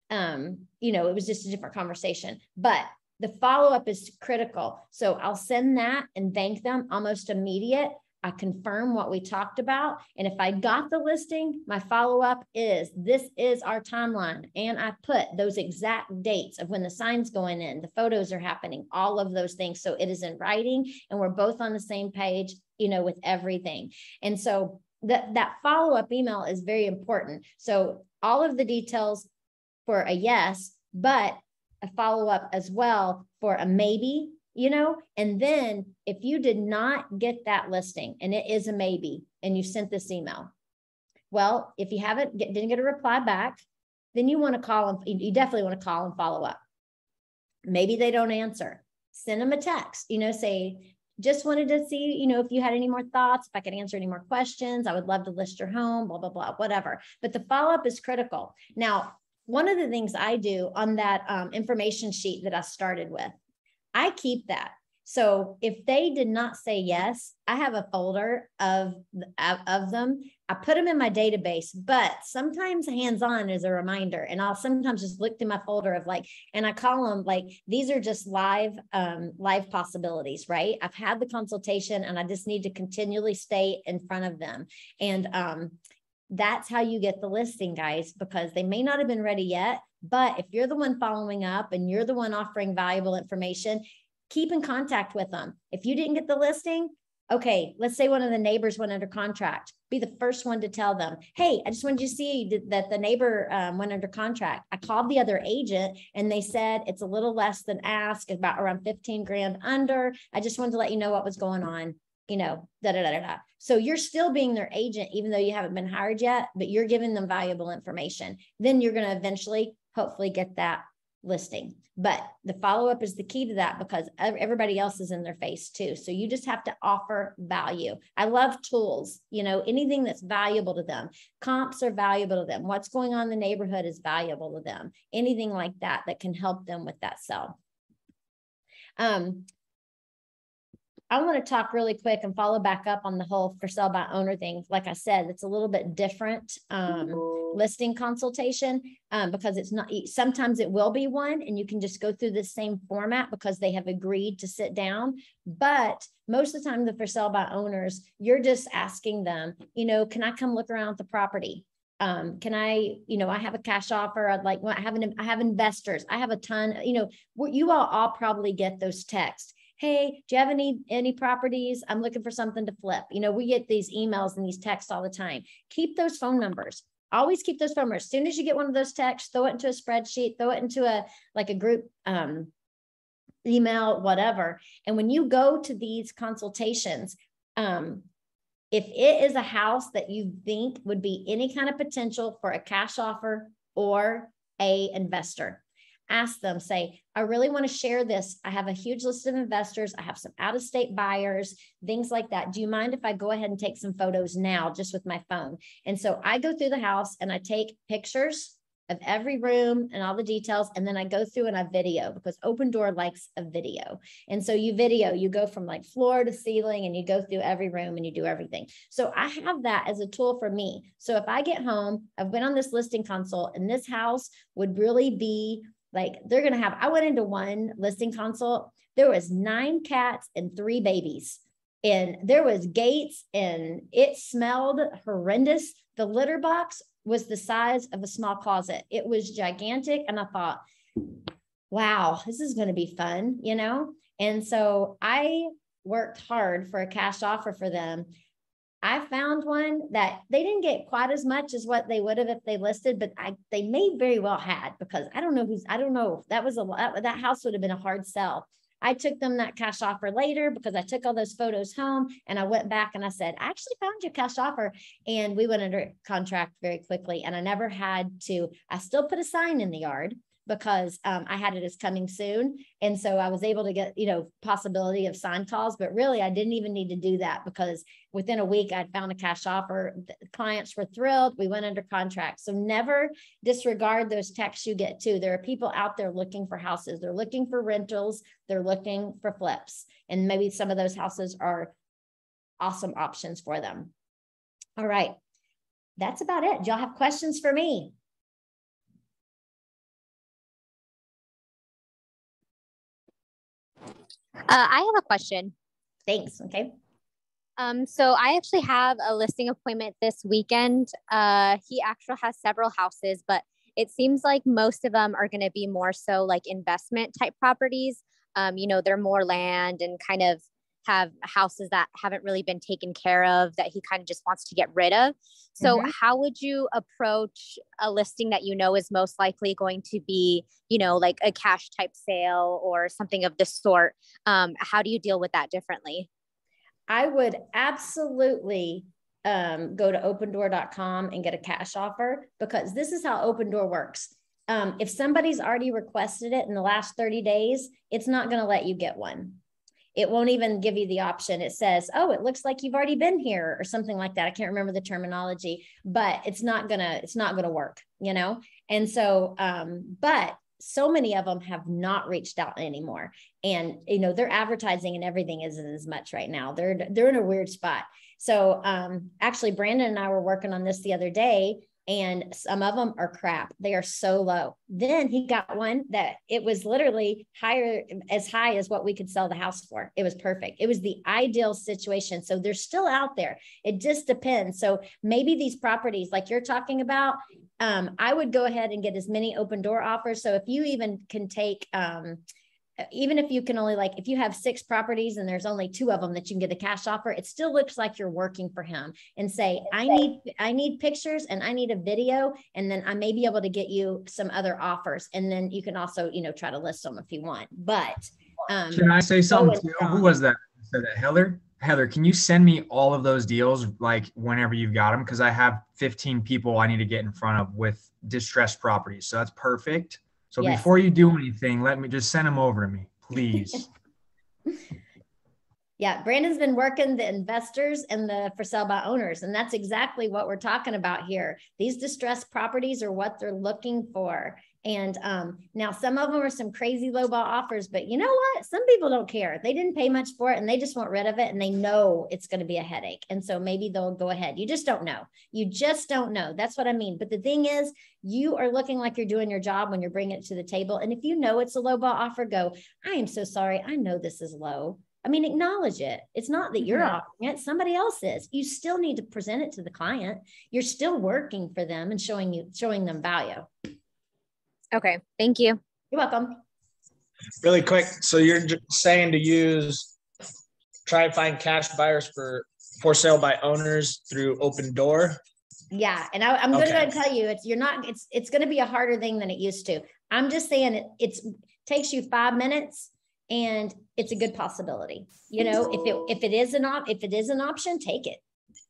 it was just a different conversation. But the follow-up is critical. So I'll send that and thank them almost immediate. I confirm what we talked about. And if I got the listing, my follow-up is, this is our timeline. And I put those exact dates of when the sign's going in, the photos are happening, all of those things. So it is in writing and we're both on the same page, with everything. And so that follow-up email is very important. So all of the details for a yes, but a follow-up as well for a maybe, and then if you did not get that listing and it is a maybe, and you sent this email, well, if you didn't get a reply back, then you want to call them. You definitely want to call and follow up. Maybe they don't answer. Send them a text, say, just wanted to see, if you had any more thoughts, if I could answer any more questions, I would love to list your home, blah, blah, blah, whatever. But the follow-up is critical. Now, one of the things I do on that information sheet that I started with, I keep that. So if they did not say yes, I have a folder of them. I put them in my database, but sometimes hands-on is a reminder. And I'll sometimes just look through my folder of and I call them these are just live possibilities, right? I've had the consultation and I just need to continually stay in front of them. And that's how you get the listing, guys, because they may not have been ready yet. But if you're the one following up and you're the one offering valuable information, keep in contact with them. If you didn't get the listing, okay, let's say one of the neighbors went under contract. Be the first one to tell them, hey, I just wanted you to see that the neighbor went under contract. I called the other agent and they said it's a little less than ask, about around 15 grand under. I just wanted to let you know what was going on, So you're still being their agent, even though you haven't been hired yet, but you're giving them valuable information. Then you're going to eventually, hopefully, get that listing. But the follow-up is the key to that, because everybody else is in their face too. So you just have to offer value. I love tools, anything that's valuable to them. Comps are valuable to them. What's going on in the neighborhood is valuable to them. Anything like that can help them with that sell. I want to talk really quick and follow back up on the whole for sale by owner thing. Like I said, it's a little bit different listing consultation because it's not, sometimes it will be one and you can just go through the same format because they have agreed to sit down. But most of the time, the for sale by owners, you're just asking them, you know, can I come look around at the property? Can I, you know, I have a cash offer. I'd like, I have investors. I have a ton, you know, you all probably get those texts. Hey, do you have any properties? I'm looking for something to flip. You know, we get these emails and these texts all the time. Keep those phone numbers. Always keep those phone numbers. As soon as you get one of those texts, throw it into a spreadsheet, throw it into a group email, whatever. And when you go to these consultations, if it is a house that you think would be any kind of potential for a cash offer or a investor, ask them, say, I really want to share this. I have a huge list of investors. I have some out-of-state buyers, things like that. Do you mind if I go ahead and take some photos now just with my phone? And so I go through the house and I take pictures of every room and all the details. And then I go through and I video because Open Door likes a video. And so you video, you go from like floor to ceiling and you go through every room and you do everything. So I have that as a tool for me. So if I get home, I've been on this listing consult and this house would really be like, they're going to have, I went into one listing consult. There was 9 cats and 3 babies and there was gates and it smelled horrendous. The litter box was the size of a small closet. It was gigantic. And I thought, wow, this is going to be fun, you know? And so I worked hard for a cash offer for them. I found one that they didn't get quite as much as what they would have if they listed, but they may very well had, because I don't know. That was that house would have been a hard sell. I took them that cash offer later because I took all those photos home and I went back and I said, I actually found your cash offer. And we went under contract very quickly. And I never had to, I still put a sign in the yard because I had it as coming soon. And so I was able to get, you know, possibility of sign calls, but really I didn't even need to do that because within a week I'd found a cash offer. The clients were thrilled. We went under contract. So never disregard those texts you get too. There are people out there looking for houses. They're looking for rentals. They're looking for flips. And maybe some of those houses are awesome options for them. All right. That's about it. Do y'all have questions for me? I have a question. Thanks. Okay. So I actually have a listing appointment this weekend. He actually has several houses, but it seems like most of them are going to be more so like investment type properties. You know, they're more land and kind of have houses that haven't really been taken care of that he kind of just wants to get rid of. So how would you approach a listing that you know is most likely going to be, you know, like a cash type sale or something of the sort? How do you deal with that differently? I would absolutely go to opendoor.com and get a cash offer, because this is how Open Door works. If somebody's already requested it in the last 30 days, it's not going to let you get one. It won't even give you the option. It says, oh, it looks like you've already been here or something like that. I can't remember the terminology, but it's not gonna work, you know? And so, but so many of them have not reached out anymore. And, you know, their advertising and everything isn't as much right now. They're in a weird spot. So actually Brandon and I were working on this the other day, and some of them are crap. They are so low. Then he got one that it was literally as high as what we could sell the house for. It was perfect. It was the ideal situation. So they're still out there. It just depends. So maybe these properties like you're talking about, I would go ahead and get as many Open Door offers. So if you even can take, even if you can only, like, if you have 6 properties and there's only 2 of them that you can get a cash offer, it still looks like you're working for him, and say, I need pictures and I need a video. And then I may be able to get you some other offers. And then you can also, you know, try to list them if you want, but, can I say something too? Who was that? Said that Heather, can you send me all of those deals, like whenever you've got them? Cause I have 15 people I need to get in front of with distressed properties. So that's perfect. So before you do anything, let me just send them over to me, please. Yeah, Brandon's been working the investors and the for sale by owners, and that's exactly what we're talking about here. These distressed properties are what they're looking for. And now some of them are some crazy lowball offers, but you know what? Some people don't care. They didn't pay much for it and they just want rid of it, and they know it's going to be a headache. And so maybe they'll go ahead. You just don't know. You just don't know. That's what I mean. But the thing is, you are looking like you're doing your job when you're bringing it to the table. And if you know it's a lowball offer, go, I am so sorry. I know this is low. I mean, acknowledge it. It's not that you're offering it, somebody else is. You still need to present it to the client. You're still working for them and showing them value. Okay, thank you. You're welcome. Really quick. So you're saying to try to find cash buyers for sale by owners through Open Door? Yeah. And I'm going to tell you, it's going to be a harder thing than it used to. I'm just saying it takes you 5 minutes and it's a good possibility. You know, if it is an option, take it.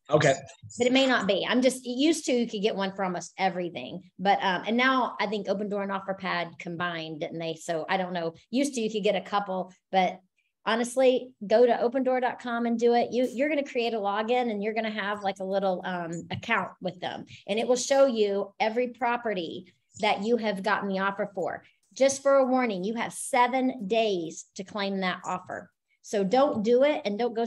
Okay. But it may not be. I'm just used to, you could get one for almost everything. But, and now I think Open Door and OfferPad combined, didn't they? So I don't know. Used to, you could get a couple, but honestly, go to opendoor.com and do it. You're going to create a login and you're going to have like a little account with them. And it will show you every property that you have gotten the offer for. Just for a warning, you have 7 days to claim that offer. So don't do it and don't go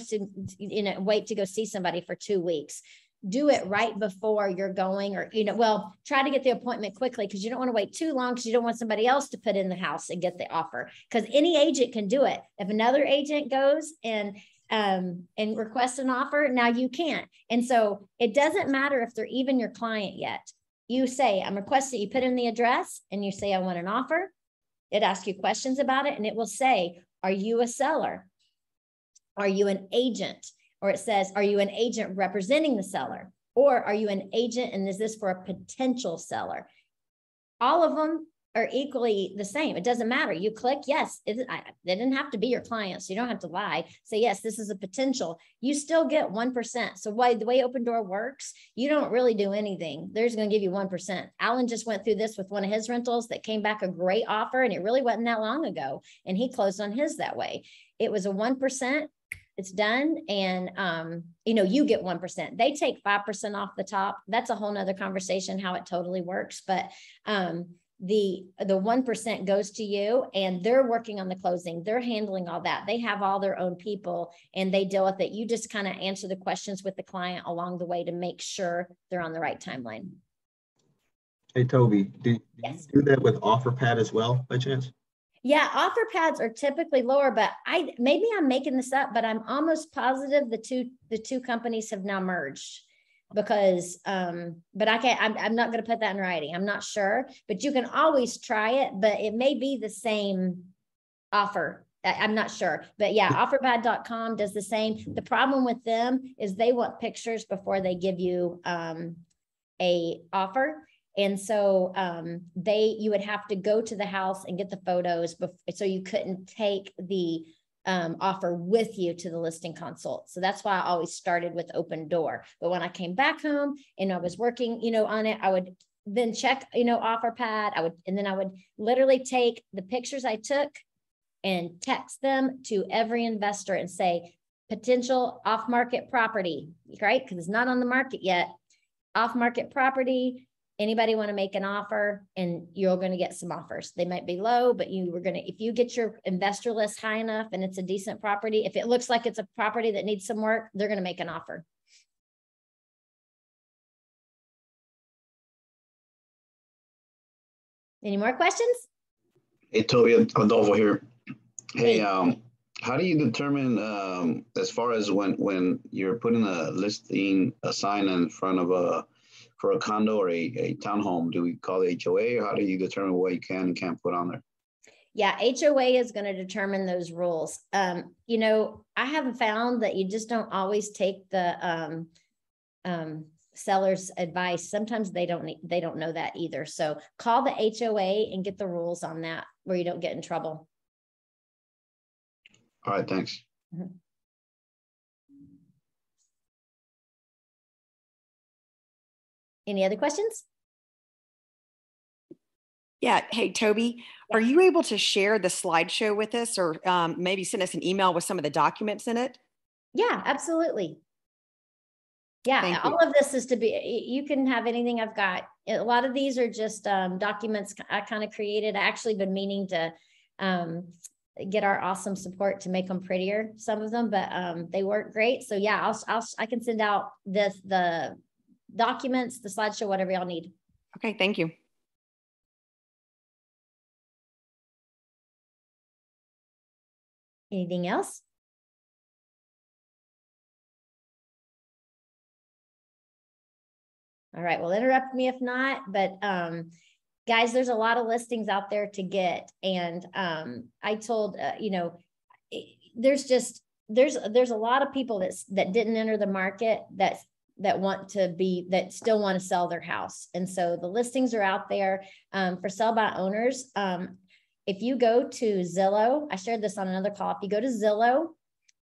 wait to go see somebody for 2 weeks. Do it right before you're going, or, try to get the appointment quickly, because you don't want to wait too long, because you don't want somebody else to put in the house and get the offer, because any agent can do it. If another agent goes and requests an offer, now you can't. And so it doesn't matter if they're even your client yet. You say, I'm requesting, you put in the address and you say, I want an offer. It asks you questions about it, and it will say, are you a seller? Are you an agent? Or it says, are you an agent representing the seller? Or are you an agent and is this for a potential seller? All of them are equally the same. It doesn't matter. You click, yes, they didn't have to be your client, so you don't have to lie. Say, yes, this is a potential. You still get 1%. So the way Open Door works, you don't really do anything. They're just going to give you 1%. Alan just went through this with one of his rentals that came back a great offer, and it really wasn't that long ago. And he closed on his that way. It was a 1%. It's done. And, you get 1%. They take 5% off the top. That's a whole nother conversation, how it totally works. But, the 1% goes to you, and they're working on the closing. They're handling all that. They have all their own people and they deal with it. You just kind of answer the questions with the client along the way to make sure they're on the right timeline. Hey, Toby, do you do that with OfferPad as well, by chance? Yeah, OfferPads are typically lower, but maybe I'm making this up, but I'm almost positive the two companies have now merged, because but I'm not going to put that in writing. I'm not sure, but you can always try it, but it may be the same offer. I'm not sure, but yeah, offerpad.com does the same. The problem with them is they want pictures before they give you a offer. And so you would have to go to the house and get the photos so you couldn't take the offer with you to the listing consult. So that's why I always started with Open Door. But when I came back home and I was working, on it, I would then check, OfferPad. I would literally take the pictures I took and text them to every investor and say, potential off-market property, right? Because it's not on the market yet. Off-market property. Anybody want to make an offer? And you're going to get some offers. They might be low, but if you get your investor list high enough and it's a decent property, if it looks like it's a property that needs some work, they're going to make an offer. Any more questions? Hey, Toby, Adolfo here. Hey, how do you determine as far as when you're putting a sign in front of for a condo or a townhome? Do we call it HOA, or how do you determine what you can and can't put on there? Yeah, HOA is going to determine those rules. I haven't found that you just don't always take the seller's advice. Sometimes they don't know that either. So call the HOA and get the rules on that where you don't get in trouble. All right, thanks. Mm-hmm. Any other questions? Yeah. Hey, Toby, are you able to share the slideshow with us, or maybe send us an email with some of the documents in it? Yeah, absolutely. Yeah, all of this is to be, you can have anything I've got. A lot of these are just documents I kind of created. I actually been meaning to get our awesome support to make them prettier, some of them, but they work great. So yeah, I can send out the documents, the slideshow, whatever y'all need. Okay, thank you. Anything else? All right, well, interrupt me if not, but guys, there's a lot of listings out there to get. And I told, you know, there's a lot of people that didn't enter the market that still want to sell their house. And so the listings are out there for sell by owners. If you go to Zillow, I shared this on another call. If you go to Zillow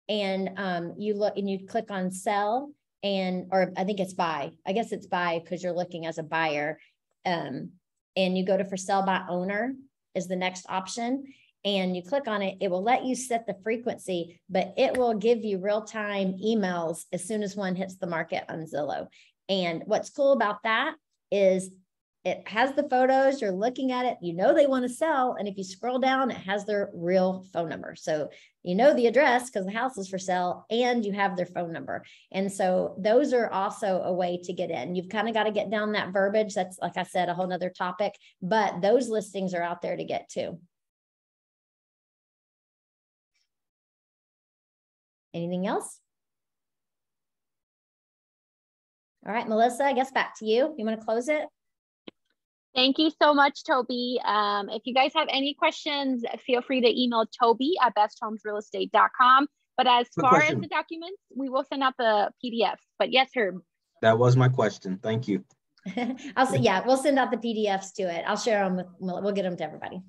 and you look and you click on sell, or I think it's buy. I guess it's buy because you're looking as a buyer. And you go to for sale by owner is the next option. And you click on it, it will let you set the frequency, but it will give you real-time emails as soon as one hits the market on Zillow. And what's cool about that is it has the photos, you're looking at it, you know they want to sell. And if you scroll down, it has their real phone number. So you know the address because the house is for sale and you have their phone number. And so those are also a way to get in. You've kind of got to get down that verbiage. That's, like I said, a whole nother topic, but those listings are out there to get to. Anything else? All right, Melissa, I guess back to you. You want to close it? Thank you so much, Toby. If you guys have any questions, feel free to email Toby at besthomesrealestate.com. But as far as the documents, we will send out the PDFs. But yes, Herb. That was my question. Thank you. I'll say, yeah, we'll send out the PDFs to it. I'll share them. We'll get them to everybody.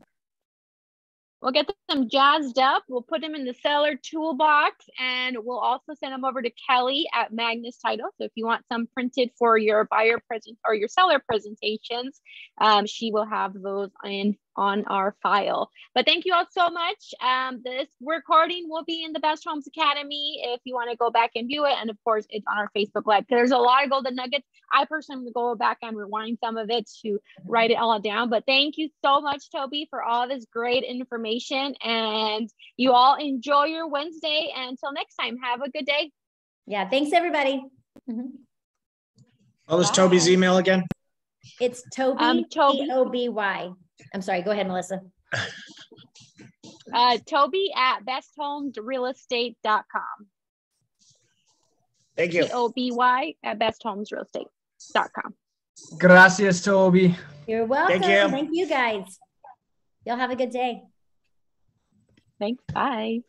We'll get them jazzed up. We'll put them in the seller toolbox, and we'll also send them over to Kelly at Magnus Title. So if you want some printed for your buyer present or your seller presentations, she will have those on our file. But thank you all so much. This recording will be in the Best Homes Academy if you want to go back and view it. And of course, it's on our Facebook Live. There's a lot of golden nuggets. I personally go back and rewind some of it to write it all down. But thank you so much, Toby, for all this great information. And you all enjoy your Wednesday. And until next time, have a good day. Yeah, thanks, everybody. What was Toby's email again? It's Toby, T-O-B-Y. I'm sorry, go ahead, Melissa. Toby at besthomesrealestate.com. Thank you. T-O-B-Y at besthomesrealestate.com. Gracias, Toby. You're welcome. Thank you. Thank you, guys. Y'all have a good day. Thanks. Bye.